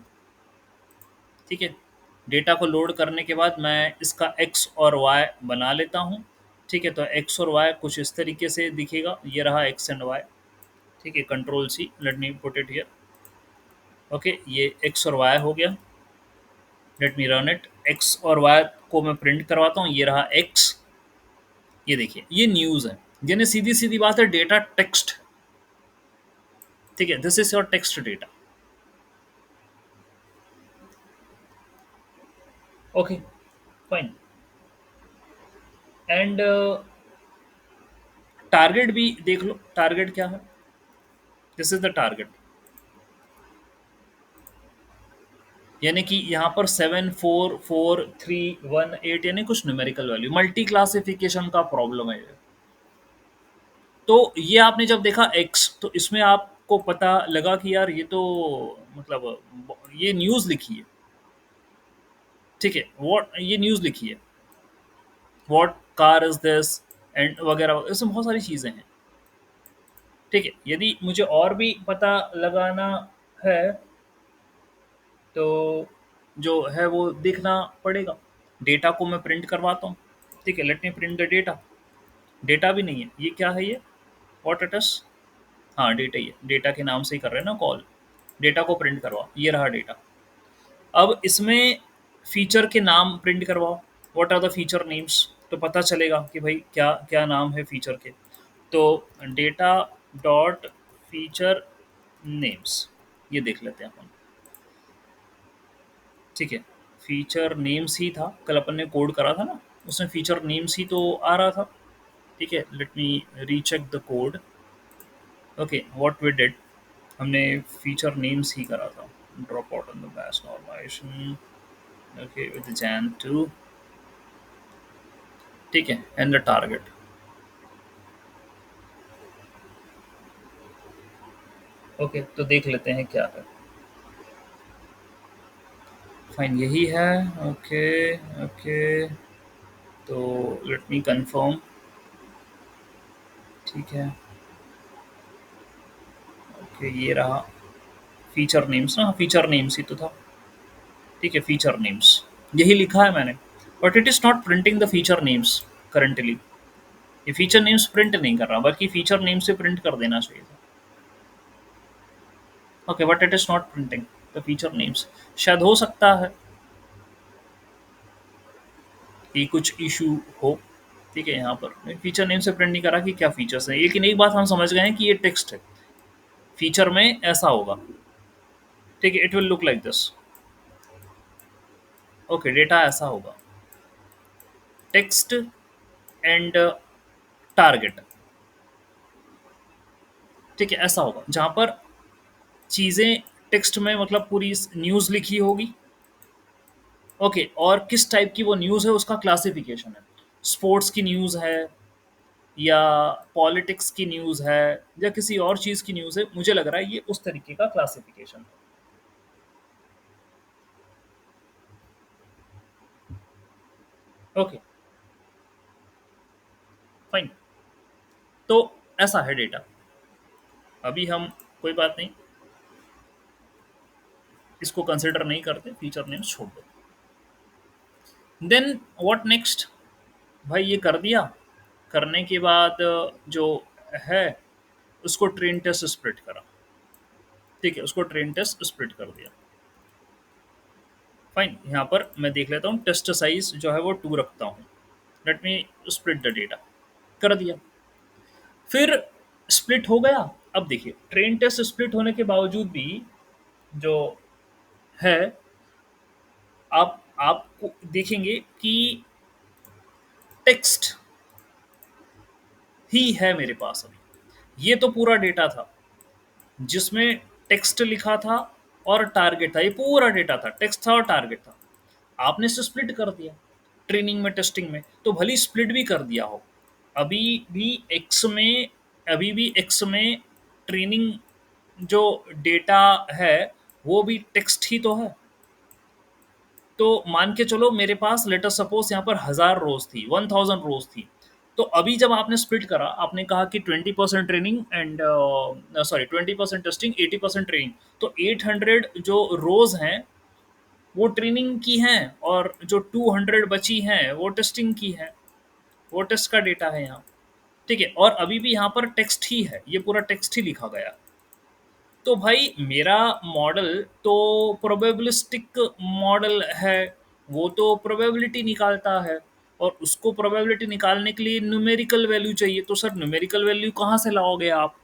ठीक है, डेटा को लोड करने के बाद मैं इसका एक्स और वाई बना लेता हूँ। ठीक है, तो एक्स और वाई कुछ इस तरीके से दिखेगा, ये रहा एक्स एंड वाई। ठीक है, control C, let me put it here. Okay, ये एक्स और वाई हो गया। Let me run it. X और वाई को मैं प्रिंट करवाता हूँ, ये रहा एक्स। ये देखिए, ये न्यूज़ है, यानी सीधी सीधी बात है, डेटा टेक्स्ट। ठीक है, this is your text data. Okay, fine. And target भी देख लो, टारगेट क्या है, दिस इज द टारगेट। यानी कि यहाँ पर 74431 यानी कुछ न्यूमेरिकल वैल्यू, मल्टी क्लासिफिकेशन का प्रॉब्लम है ये। तो ये आपने जब देखा एक्स, तो इसमें आपको पता लगा कि यार ये तो मतलब ये न्यूज़ लिखी है। ठीक है, व्हाट, ये न्यूज़ लिखी है, what car is this and वगैरह, इसमें बहुत सारी चीज़ें हैं। ठीक है, यदि मुझे और भी पता लगाना है तो जो है वो देखना पड़ेगा। डेटा को मैं प्रिंट करवाता हूँ। ठीक है, let me print the data. Data भी नहीं है, ये क्या है ये, व्हाट इट इज, हाँ डेटा ही है, डेटा के नाम से ही कर रहे हैं ना कॉल। डेटा को प्रिंट करवाओ, ये रहा डेटा। अब इसमें फीचर के नाम प्रिंट करवाओ, what are the feature names, तो पता चलेगा कि भाई क्या क्या नाम है फीचर के। तो डेटा डॉट फीचर नेम्स, ये देख लेते हैं अपन। ठीक है, फीचर नेम्स ही था, कल अपन ने कोड करा था ना, उसमें फीचर नेम्स ही तो आ रहा था। ठीक है, let me recheck the code. Okay, what we did, हमने फीचर नेम्स ही करा था। Drop out on the batch normalisation, okay with जैन 2। ठीक है, एंड द टारगेट। ओके, तो देख लेते हैं क्या है। फाइन, यही है। ओके, ओके, तो लेट मी कंफर्म। ठीक है, ओके, ये रहा फीचर नेम्स ना, फीचर नेम्स ही तो था। ठीक है, फीचर नेम्स यही लिखा है मैंने, but it is not printing the feature names currently. ये फीचर नेम्स प्रिंट नहीं कर रहा, बल्कि फीचर नेम से प्रिंट कर देना चाहिए था। Okay, but it is not printing the feature names. शायद हो सकता है कि कुछ इशू हो। ठीक है, यहाँ पर फीचर नेम से प्रिंट नहीं करा कि क्या फीचर्स है, लेकिन एक बात हम समझ गए हैं कि ये टेक्स्ट है, फीचर में ऐसा होगा। ठीक है, it will look like this. Okay, data ऐसा होगा, टेक्स्ट एंड टारगेट। ठीक है, ऐसा होगा जहां पर चीजें टेक्स्ट में मतलब पूरी न्यूज लिखी होगी। ओके, और किस टाइप की वो न्यूज़ है उसका क्लासिफिकेशन है। स्पोर्ट्स की न्यूज़ है, या पॉलिटिक्स की न्यूज़ है, या किसी और चीज़ की न्यूज़ है, मुझे लग रहा है ये उस तरीके का क्लासिफिकेशन है। Okay, fine. तो ऐसा है डेटा। अभी हम, कोई बात नहीं, इसको कंसिडर नहीं करते, फीचर नेम्स छोड़ दो। Then what next? भाई ये कर दिया, करने के बाद जो है उसको ट्रेन टेस्ट स्प्लिट करा। ठीक है, उसको ट्रेन टेस्ट स्प्लिट कर दिया। फाइन, यहाँ पर मैं देख लेता हूँ टेस्ट साइज जो है वो 2 रखता हूँ। Let me split the data. कर दिया, फिर स्प्लिट हो गया। अब देखिए, ट्रेन टेस्ट स्प्लिट होने के बावजूद भी जो है, आप देखेंगे कि टेक्स्ट ही है मेरे पास अभी। ये तो पूरा डेटा था जिसमें टेक्स्ट लिखा था और टारगेट था। ये पूरा डेटा था, टेक्स्ट था और टारगेट था। आपने इसे स्प्लिट कर दिया ट्रेनिंग में, टेस्टिंग में, तो भली स्प्लिट भी कर दिया हो, अभी भी एक्स में अभी भी एक्स में ट्रेनिंग जो डेटा है वो भी टेक्स्ट ही तो है। तो मान के चलो मेरे पास लेटर सपोज यहाँ पर 1000 रोज थी, 1000 रोज थी। तो अभी जब आपने स्प्लिट करा, आपने कहा कि 20% training and sorry 20% testing, 80% training. तो 800 जो रोज हैं वो ट्रेनिंग की हैं, और जो 200 बची हैं वो टेस्टिंग की है। वो टेस्ट का डेटा है यहाँ। ठीक है, और अभी भी यहाँ पर टेक्स्ट ही है, ये पूरा टेक्स्ट ही लिखा गया। तो भाई मेरा मॉडल तो प्रोबेबिलिस्टिक मॉडल है, वो तो प्रोबेबिलिटी निकालता है, और उसको प्रोबेबिलिटी निकालने के लिए न्यूमेरिकल वैल्यू चाहिए। तो सर न्यूमेरिकल वैल्यू कहाँ से लाओगे आप?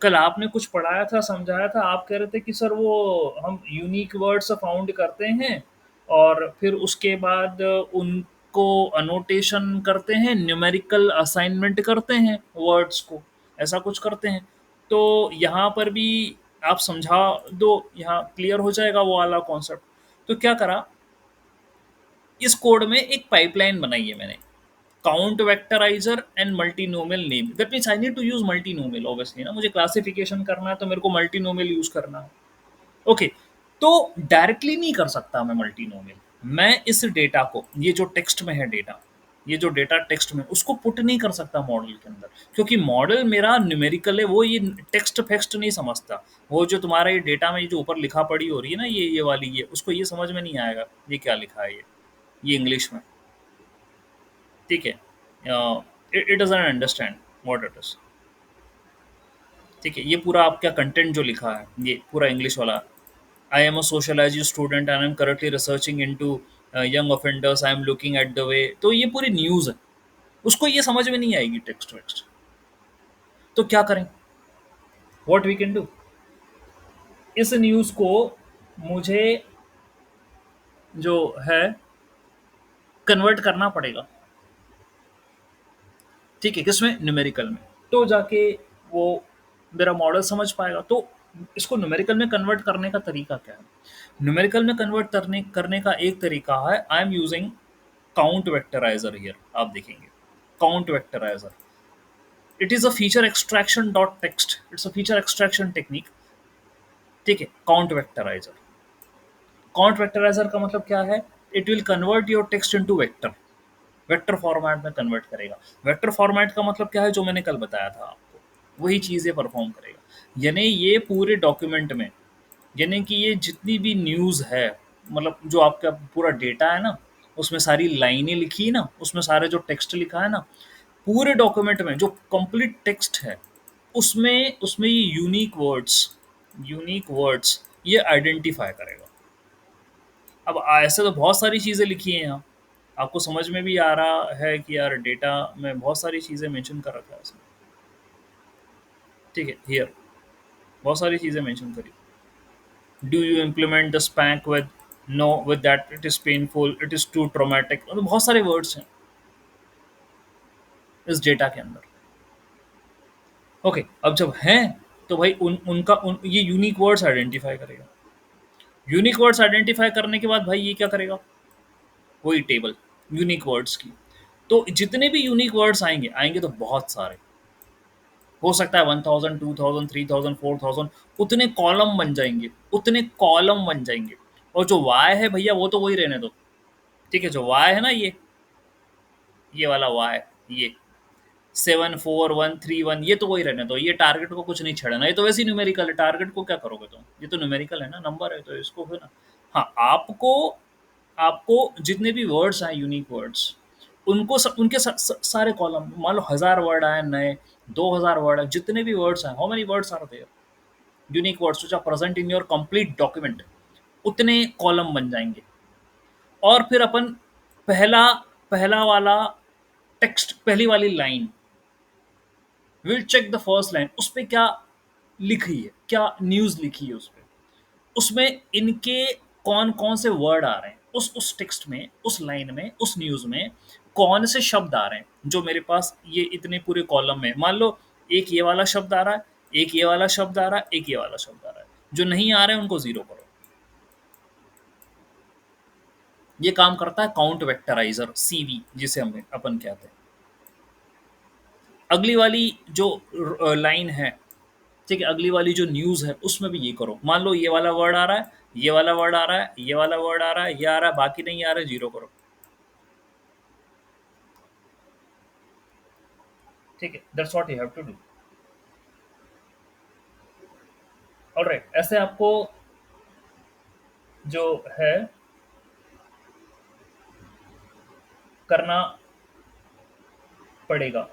कल आपने कुछ पढ़ाया था, समझाया था, आप कह रहे थे कि सर वो हम यूनिक वर्ड्स फाउंड करते हैं और फिर उसके बाद उनको अनोटेशन करते हैं, न्यूमेरिकल असाइनमेंट करते हैं वर्ड्स को, ऐसा कुछ करते हैं। तो यहाँ पर भी आप समझा दो, यहाँ क्लियर हो जाएगा वो वाला कॉन्सेप्ट। तो क्या करा, इस कोड में एक पाइपलाइन बनाई है मैंने, count vectorizer and multinomial name. That means I need to use multinomial obviously ना, मुझे क्लासिफिकेशन करना है तो मेरे को मल्टीनोमियल यूज करना है। ओके, तो डायरेक्टली नहीं कर सकता मैं मल्टीनोमियल। मैं इस डेटा को, ये जो टेक्स्ट में है डेटा, ये जो डेटा टेक्स्ट में, उसको पुट नहीं कर सकता मॉडल के अंदर, क्योंकि मॉडल मेरा न्यूमेरिकल है, वो ये टेक्स्ट फेक्स्ट नहीं समझता। वो जो तुम्हारा ये डेटा में जो ऊपर लिखा पड़ी हो रही है ना, ये वाली, ये उसको ये समझ में नहीं आएगा ये क्या लिखा है, ये इंग्लिश में। ठीक है, it doesn't understand what it is. ठीक है, ये पूरा आपका कंटेंट जो लिखा है ये पूरा इंग्लिश वाला। I am a sociology student and I am currently researching into young offenders, I am looking at the way. तो ये पूरी न्यूज़ है, उसको ये समझ में नहीं आएगी टेक्स्ट वेक्स्ट। तो क्या करें, व्हाट वी कैन डू? इस न्यूज़ को मुझे जो है कन्वर्ट करना पड़ेगा। ठीक है, किसमें? न्यूमेरिकल में। तो जाके वो मेरा मॉडल समझ पाएगा। तो इसको न्यूमेरिकल में कन्वर्ट करने का तरीका क्या है? न्यूमेरिकल में कन्वर्ट करने करने का एक तरीका है, I am using count vectorizer here. आप देखेंगे count vectorizer, it is a feature extraction dot text, it's a feature extraction technique. ठीक है, काउंट वेक्टराइजर। काउंट वेक्टराइजर का मतलब क्या है? It will convert your text into vector, vector format में convert करेगा। वेक्टर फॉर्मेट का मतलब क्या है, जो मैंने कल बताया था आपको, वही चीज़ ये परफॉर्म करेगा। यानी ये पूरे डॉक्यूमेंट में, यानी कि ये जितनी भी न्यूज़ है, मतलब जो आपका पूरा डेटा है ना, उसमें सारी लाइनें लिखी है ना, उसमें सारे जो टेक्स्ट लिखा है ना, पूरे डॉक्यूमेंट में जो कंप्लीट टेक्स्ट है, उसमें उसमें ये यूनिक वर्ड्स ये आइडेंटिफाई करेगा। अब ऐसे तो बहुत सारी चीज़ें लिखी हैं यहाँ, आपको समझ में भी आ रहा है कि यार डेटा में बहुत सारी चीज़ें मेंशन कर रखा है इसमें। ठीक है, हियर बहुत सारी चीज़ें मेंशन करी। Do you implement the spank with no, with that it is painful, it is too traumatic, मतलब बहुत सारे वर्ड्स हैं। इस डेटा के अंदर। ओके, अब जब हैं तो भाई ये यूनिक वर्ड्स आइडेंटिफाई करेगा। यूनिक वर्ड्स आइडेंटिफाई करने के बाद भाई ये क्या करेगा, वही टेबल यूनिक वर्ड्स की। तो जितने भी यूनिक वर्ड्स आएंगे आएंगे तो बहुत सारे, हो सकता है 1000 2000 3000 4000, उतने कॉलम बन जाएंगे, उतने कॉलम बन जाएंगे। और जो वाई है भैया वो तो वही रहने दो, ठीक है। जो वाई है ना, ये वाला वाई, ये 74131, ये तो वही रहने दो, ये टारगेट को कुछ नहीं छेड़ना, ये तो वैसे ही न्यूमेरिकल है, टारगेट को क्या करोगे तुम, ये तो न्यूमेरिकल है ना, नंबर है, तो इसको फिर ना। हाँ, आपको आपको जितने भी वर्ड्स आए यूनिक वर्ड्स, उनके सारे कॉलम, मान लो 1000 वर्ड आए नए, 2000 वर्ड आए, जितने भी वर्ड्स आए, how many words are there, unique words which are present in your complete document, उतने कॉलम बन जाएंगे। और फिर अपन पहला पहला वाला टेक्स्ट, पहली वाली line, will check the first line, उस पे क्या लिखी है, क्या न्यूज़ लिखी है उस पे, उसमें इनके कौन कौन से वर्ड आ रहे हैं, उस टेक्स्ट में, उस लाइन में, उस न्यूज़ में कौन से शब्द आ रहे हैं जो मेरे पास ये इतने पूरे कॉलम में, मान लो एक ये वाला शब्द आ रहा है, एक ये वाला शब्द आ रहा है, एक ये वाला शब्द आ रहा है, जो नहीं आ रहे हैं उनको जीरो करो। ये काम करता है काउंट वेक्टराइजर, सीवी जिसे हम अपन कहते हैं। अगली वाली जो लाइन है, ठीक है, अगली वाली जो न्यूज़ है उसमें भी ये करो, मान लो ये वाला वर्ड आ रहा है, ये वाला वर्ड आ रहा है, ये वाला वर्ड आ रहा है, ये आ रहा है, बाकी नहीं आ रहा है, जीरो करो। ठीक है, that's what you have to do. Alright, ऐसे आपको जो है करना पड़ेगा।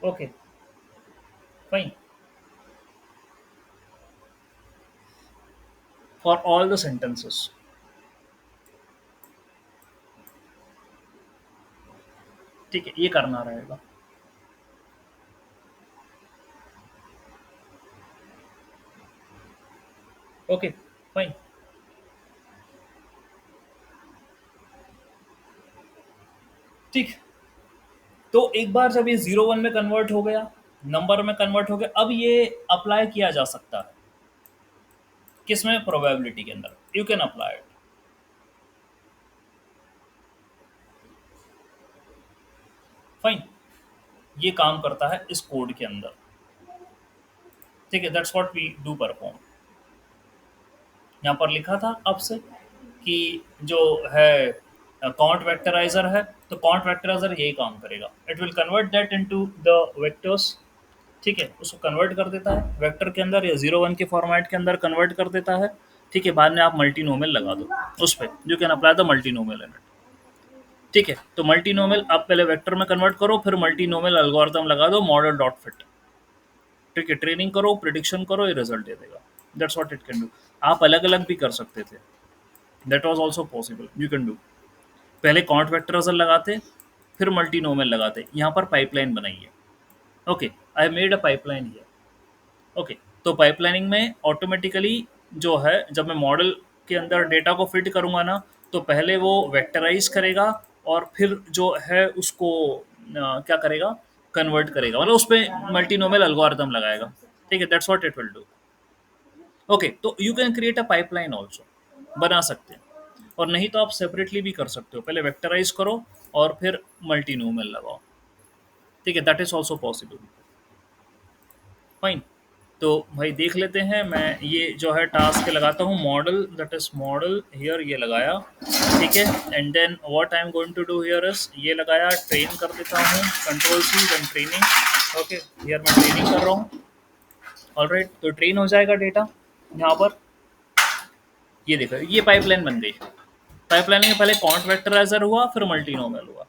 Okay, fine, for all the sentences. ठीक है, ये करना रहेगा। Okay, fine. ठीक, तो एक बार जब ये 01 में कन्वर्ट हो गया, नंबर में कन्वर्ट हो गया, अब ये अप्लाई किया जा सकता है किसमें, प्रोबेबिलिटी के अंदर, you can apply it. Fine, ये काम करता है इस कोड के अंदर। ठीक है, that's what we do perform. यहाँ पर लिखा था आपसे कि जो है काउंट वेक्टराइजर है, तो काउंट वेक्टराइजर यही काम करेगा, it will convert that into the vectors. ठीक है, उसको कन्वर्ट कर देता है वेक्टर के अंदर, या 01 के फॉर्मेट के अंदर कन्वर्ट कर देता है। ठीक है, बाद में आप मल्टीनोमियल लगा दो उस पर, you can apply the multinomial in it. ठीक है, तो मल्टीनोमियल आप पहले वेक्टर में कन्वर्ट करो, फिर मल्टीनोमियल एल्गोरिथम लगा दो, मॉडल डॉट फिट। ठीक है, ट्रेनिंग करो, प्रिडिक्शन करो, ये रिजल्ट दे देगा। That's what it can do. आप अलग अलग भी कर सकते थे, that was also possible, you can do. पहले काउंट वेक्टराइजर लगाते, फिर मल्टीनोमियल लगाते, यहाँ पर पाइपलाइन बनाइए। Okay, I made a pipeline here. Okay, तो पाइपलाइनिंग में ऑटोमेटिकली जो है, जब मैं मॉडल के अंदर डेटा को फिट करूंगा ना, तो पहले वो वेक्टराइज करेगा, और फिर जो है उसको क्या करेगा, कन्वर्ट करेगा, मतलब उस पर मल्टीनोमियल एल्गोरिथम लगाएगा। ठीक है, that's what it will do. Okay, तो you can create a pipeline also, बना सकते हैं। और नहीं तो आप सेपरेटली भी कर सकते हो, पहले वेक्टराइज करो और फिर मल्टीनोमियल लगाओ। ठीक है, that is also possible. Fine, तो भाई देख लेते हैं, मैं ये जो है टास्क लगाता हूँ, model, that is model here, ये लगाया। ठीक है, and then what I am going to do here is, ये लगाया, ट्रेन कर देता हूँ, control C, then training. Okay, here मैं ट्रेनिंग कर रहा हूँ। ऑलराइट, तो ट्रेन हो जाएगा डेटा यहाँ पर। ये देखो, ये पाइपलाइन बन गई। पाइपलाइनिंग में पहले काउंट वेक्टराइजर हुआ, फिर मल्टीनोमियल हुआ।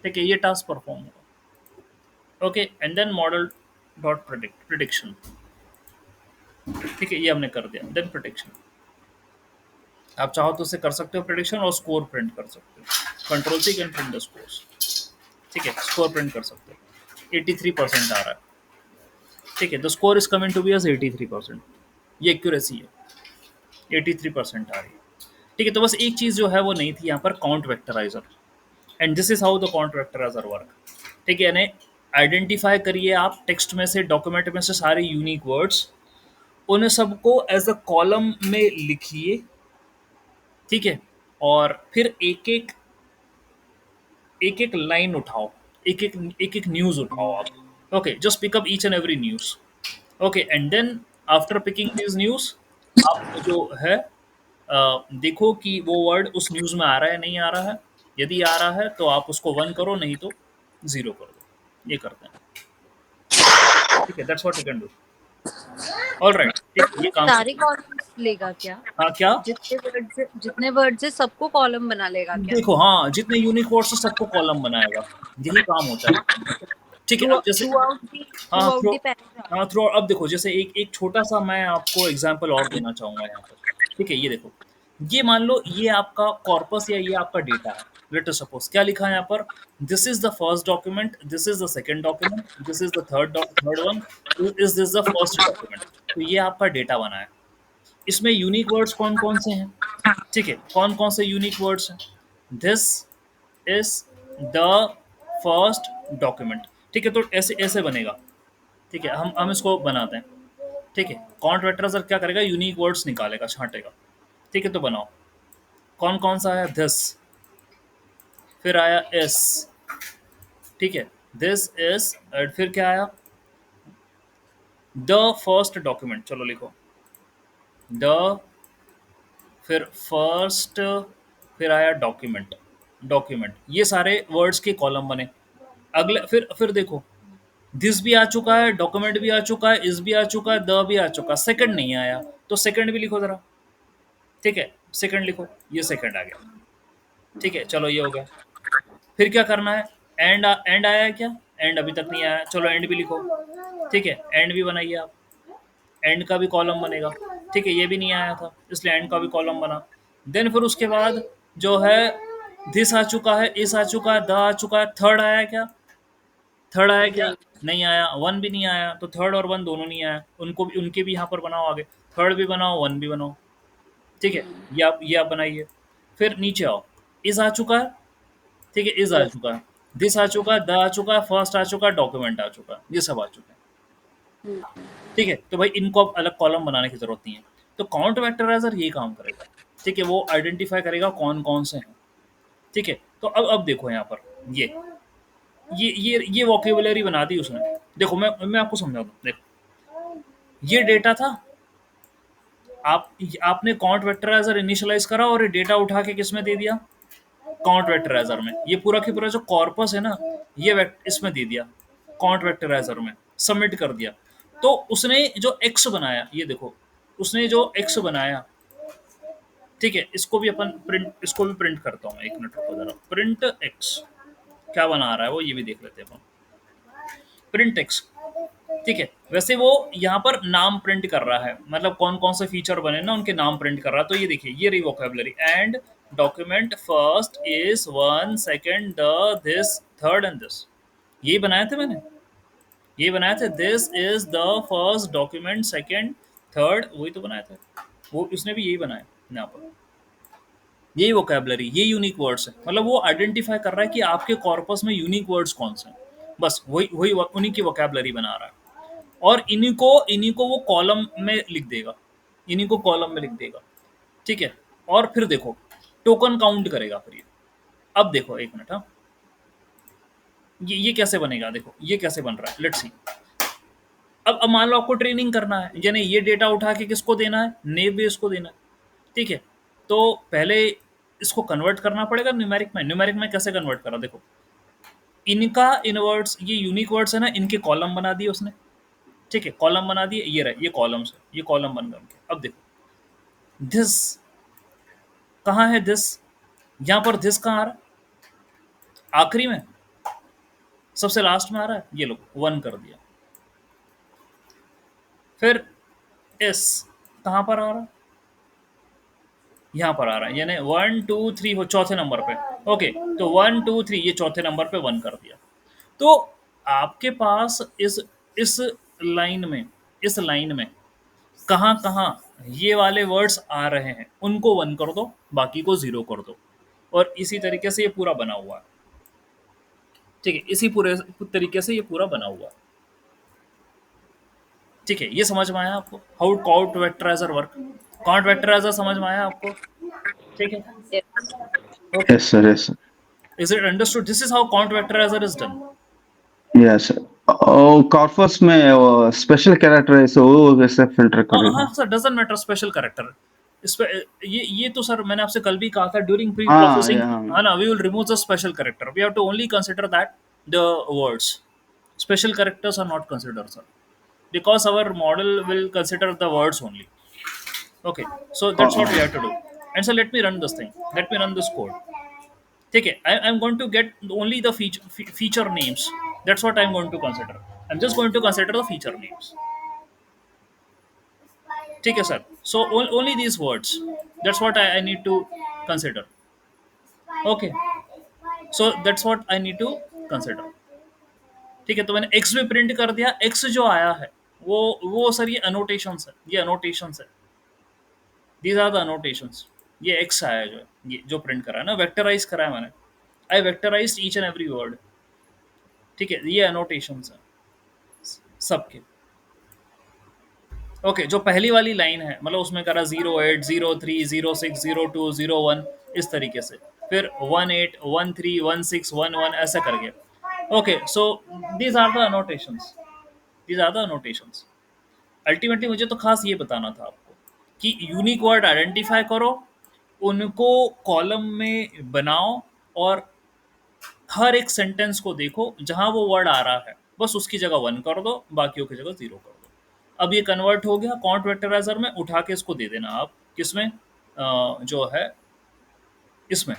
ठीक है, ये टास्क परफॉर्म हुआ। Okay, and then model dot prediction. ठीक है, ये हमने कर दिया, देन प्रिडिक्शन। आप चाहो तो उसे कर सकते हो प्रिडिक्शन, और स्कोर प्रिंट कर सकते हो, control C can print the scores. ठीक है, स्कोर प्रिंट कर सकते हो। 83% आ रहा है। ठीक है, the score is coming to be as 83%। ये एक्यूरेसी है, 83% आ रही है। ठीक है, तो बस एक चीज़ जो है वो नहीं थी यहाँ पर, count vectorizer. And this is how the count vectorizer work. ठीक है, यानी आइडेंटिफाई करिए आप टेक्स्ट में से, डॉक्यूमेंट में से सारे यूनिक वर्ड्स, उन सबको एज अ कॉलम में लिखिए। ठीक है, और फिर एक एक लाइन उठाओ, एक एक न्यूज उठाओ आप। Okay, just pick up each and every news. Okay, and then after picking this news, आप जो है देखो कि वो वर्ड उस न्यूज में आ रहा है नहीं आ रहा है। यदि आ रहा है तो आप उसको 1 करो, नहीं तो 0 कर दो। ये करते हैं। ठीक है, that's what you can do. All right, ठीक है, ये काम सारे कर। कॉलम्स लेगा क्या? हाँ, क्या? जितने वर्ड से सबको कॉलम बना लेगा क्या? देखो, हाँ, जितने यूनिक वर्ड्स है सबको कॉलम बनाएगा। यही काम होता है। ठीक है, थ्रू अब जैसे, थ्रू आउट दी हाँ, थ्रू आउट थ्रो दी पैराग्राफ। हाँ, थ्रो अब देखो, जैसे एक एक छोटा-सा मैं आपको एग्ज़ाम्पल और देना चाहूँगा यहाँ पर। ठीक है, ये देखो, ये मान लो ये आपका कॉर्पस या ये आपका डेटा है। लेट अस सपोज़ क्या लिखा है यहाँ पर, this is the first document, this is the second document, this is the third one, is this the first document. तो ये आपका डेटा बना है। इसमें यूनिक वर्ड्स कौन-कौन से हैं? ठीक है, कौन-कौन से यूनिक वर्ड्स हैं? This is the first document. ठीक है, तो ऐसे ऐसे बनेगा। ठीक है, हम इसको बनाते हैं। ठीक है, कॉन्ट वेक्टर क्या करेगा, यूनिक वर्ड्स निकालेगा, छांटेगा। ठीक है, तो बनाओ। कौन कौन सा है, दिस, फिर आया इस। ठीक है, दिस इज, फिर क्या आया, द फर्स्ट डॉक्यूमेंट। चलो लिखो, द, फिर फर्स्ट, फिर आया डॉक्यूमेंट। डॉक्यूमेंट, ये सारे वर्ड्स के कॉलम बने। अगले फिर देखो, दिस भी आ चुका है, डॉक्यूमेंट भी आ चुका है, इस भी आ चुका है, द भी आ चुका है, सेकंड नहीं आया, तो सेकंड भी लिखो जरा। ठीक है, सेकंड लिखो, ये सेकंड आ गया। ठीक है, चलो ये हो गया। फिर क्या करना है, एंड आया है क्या? एंड अभी तक नहीं आया, चलो एंड भी लिखो। ठीक है, एंड भी बनाइए आप, एंड का भी कॉलम बनेगा। ठीक है, ये भी नहीं आया था, इसलिए एंड का भी कॉलम बना। देन फिर उसके बाद जो है, दिस आ चुका है, इस आ चुका है, द आ चुका है, थर्ड आया क्या? थर्ड आया क्या? नहीं। नहीं आया। वन भी नहीं आया, तो थर्ड और वन दोनों नहीं आया, उनके भी यहाँ पर बनाओ आगे। थर्ड भी बनाओ, वन भी बनाओ। ठीक है, ये आप बनाइए। फिर नीचे आओ, इस आ चुका है। ठीक है, इज आ यस। चुका है, दिस आ चुका है, द आ चुका है, फर्स्ट आ चुका है, डॉक्यूमेंट आ चुका है, ये सब आ चुके हैं। ठीक है, तो भाई इनको अब अलग कॉलम बनाने की जरूरत नहीं है। तो काउंट वेक्टराइजर ये काम करेगा। ठीक है, वो आइडेंटिफाई करेगा कौन कौन से हैं। ठीक है, तो अब देखो यहाँ पर, ये वोकेबुलरी बना दी उसने। देखो, मैं आपको समझा दूँ। देखो, ये डेटा था, आप आपने काउंट वेक्टराइजर इनिशियलाइज करा और ये डेटा उठा के किसमें दे दिया, काउंट वेक्टराइजर में। ये पूरा की पूरा जो कॉर्पस है ना, ये इसमें दे दिया, काउंट वेक्टराइजर में सबमिट कर दिया। तो उसने जो एक्स बनाया, ये देखो, उसने जो एक्स बनाया। ठीक है, इसको भी प्रिंट करता हूँ मैं, एक मिनट रुको जरा। प्रिंट एक्स क्या बना रहा है वो, ये भी देख लेते हैं अपन। Print x. ठीक है, वैसे वो यहाँ पर नाम प्रिंट कर रहा है, मतलब कौन कौन से फीचर बने ना उनके नाम प्रिंट कर रहा है। तो ये देखिए, ये रही vocabulary, and document first is one, second the, this, third and this. ये बनाए थे मैंने, ये बनाए थे, this is the first document, second, third, वही तो बनाए थे। वो उसने भी यही बनाया यहाँ पर। यही वोकेबलरी, ये यूनिक वर्ड्स है, मतलब वो आइडेंटिफाई कर रहा है कि आपके कॉर्पस में यूनिक वर्ड्स कौन से हैं। बस वही वही उन्हीं की वोकेबलरी बना रहा है। और इन्हीं को वो कॉलम में लिख देगा, इन्हीं को कॉलम में लिख देगा। ठीक है, और फिर देखो, टोकन काउंट करेगा फिर ये। अब देखो एक मिनट, हाँ, ये कैसे बनेगा, देखो ये कैसे बन रहा है, लेट्स सी। अब मान लो आपको ट्रेनिंग करना है, यानी ये डेटा उठा के किसको देना है, नेव बेस को देना है। ठीक है, तो पहले इसको कन्वर्ट करना पड़ेगा न्यूमेरिक में। न्यूमेरिक में कैसे कन्वर्ट करा, देखो, इनका इनवर्ड्स, ये यूनिक वर्ड्स है ना, इनके कॉलम बना दिए उसने। ठीक है, कॉलम बना दिए, ये रहे, ये कॉलम्स है, ये कॉलम बन गए उनके। अब देखो, दिस कहाँ है, दिस, यहाँ पर दिस कहाँ आ रहा है, आखिरी में, सबसे लास्ट में आ रहा है, ये लो, वन कर दिया। फिर एस कहाँ पर आ रहा है, यहाँ पर आ रहा है, यानी 1 2 3 हो चौथे नंबर पे। ओके, तो 1 2 3 ये चौथे नंबर पे वन कर दिया। तो आपके पास इस लाइन में, इस लाइन में कहाँ कहाँ ये वाले वर्ड्स आ रहे हैं, उनको वन कर दो, बाकी को जीरो कर दो। और इसी तरीके से ये पूरा बना हुआ है। ठीक है, इसी पूरे तरीके से ये पूरा बना हुआ है। ठीक है, ये समझ में आया आपको how count vectorizer work? Count vectorizer समझ में आया आपको? ठीक है, Yes. Okay, Yes, sir. Yes, sir. Is it understood? This is how count vectorizer is done. Yes, sir. Corpus में वो स्पेशल कैरेक्टर है, सो वो कैसे फिल्टर हाँ करेगा? Sir, doesn't matter special character. इस पे ये तो सर मैंने आपसे कल भी कहा था ड्यूरिंग प्री हाँ, प्रोसेसिंग, हाँ, है ना, we will remove the special character, we have to only consider that the words, special characters are not considered, sir, because our model will consider the words only. Okay, so that's what we have to do. And so let me run this thing, let me run this code. Okay, I'm going to get only the feature names. That's what I'm going to consider. I'm just going to consider the feature names. Okay, sir, so only these words, that's what I need to consider. Okay, so that's what I need to consider. ठीक है, तो मैंने x भी print कर दिया। X जो आया है वो सर ये अनोटेशंस है, ये अनोटेशंस है, दीज आर द अनोटेशंस। ये एक्स आया है जो ये जो प्रिंट करा है ना, वेक्टराइज करा है मैंने, I vectorize each and every word. ठीक है, ये अनोटेशंस है सबके। ओके, जो पहली वाली लाइन है मतलब उसमें करा 08 03 06 02 01 इस तरीके से, फिर 18 13 16 11 ऐसा करके। Okay, so these are the annotations, these are the annotations. Ultimately मुझे तो खास ये बताना था आपको कि यूनिक वर्ड आइडेंटिफाई करो, उनको कॉलम में बनाओ, और हर एक सेंटेंस को देखो जहां वो वर्ड आ रहा है बस उसकी जगह 1 कर दो, बाकियों की जगह 0 कर दो। अब ये कन्वर्ट हो गया काउंट वेक्टराइजर में, उठा के इसको दे देना आप किसमें, जो है इसमें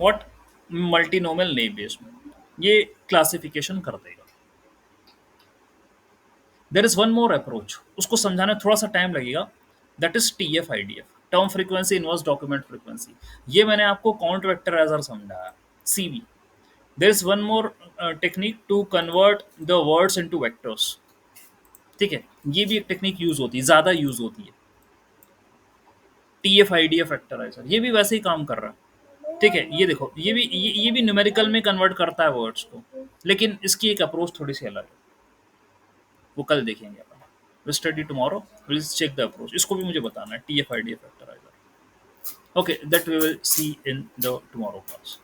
व्हाट, मल्टीनोमियल नेम बेस में, ये क्लासिफिकेशन कर देगा। There is one more approach, उसको समझाने में थोड़ा सा टाइम लगेगा, that is TF-IDF, term frequency inverse document frequency. ये मैंने आपको काउंट वेक्टराइजर समझाया, CV। There is one more technique to convert the words into vectors. ठीक है, ये भी एक टेक्निक यूज होती है, ज्यादा यूज होती है, TF-IDF वेक्टराइजर, ये भी वैसे ही काम कर रहा है। ठीक है, ये देखो, ये भी न्यूमेरिकल में कन्वर्ट करता है वर्ड्स को, लेकिन इसकी एक अप्रोच थोड़ी सी अलग है, वो कल देखेंगे अपन। Will study tomorrow, will check the approach, इसको भी मुझे बताना है TF-IDF vectorizer. Okay, that we will see in the tomorrow class.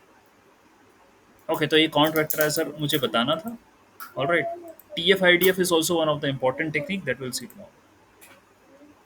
Okay, तो ये काउंट वेक्टराइजर मुझे बताना था। Alright, TF-IDF is also one of the important technique that will see tomorrow.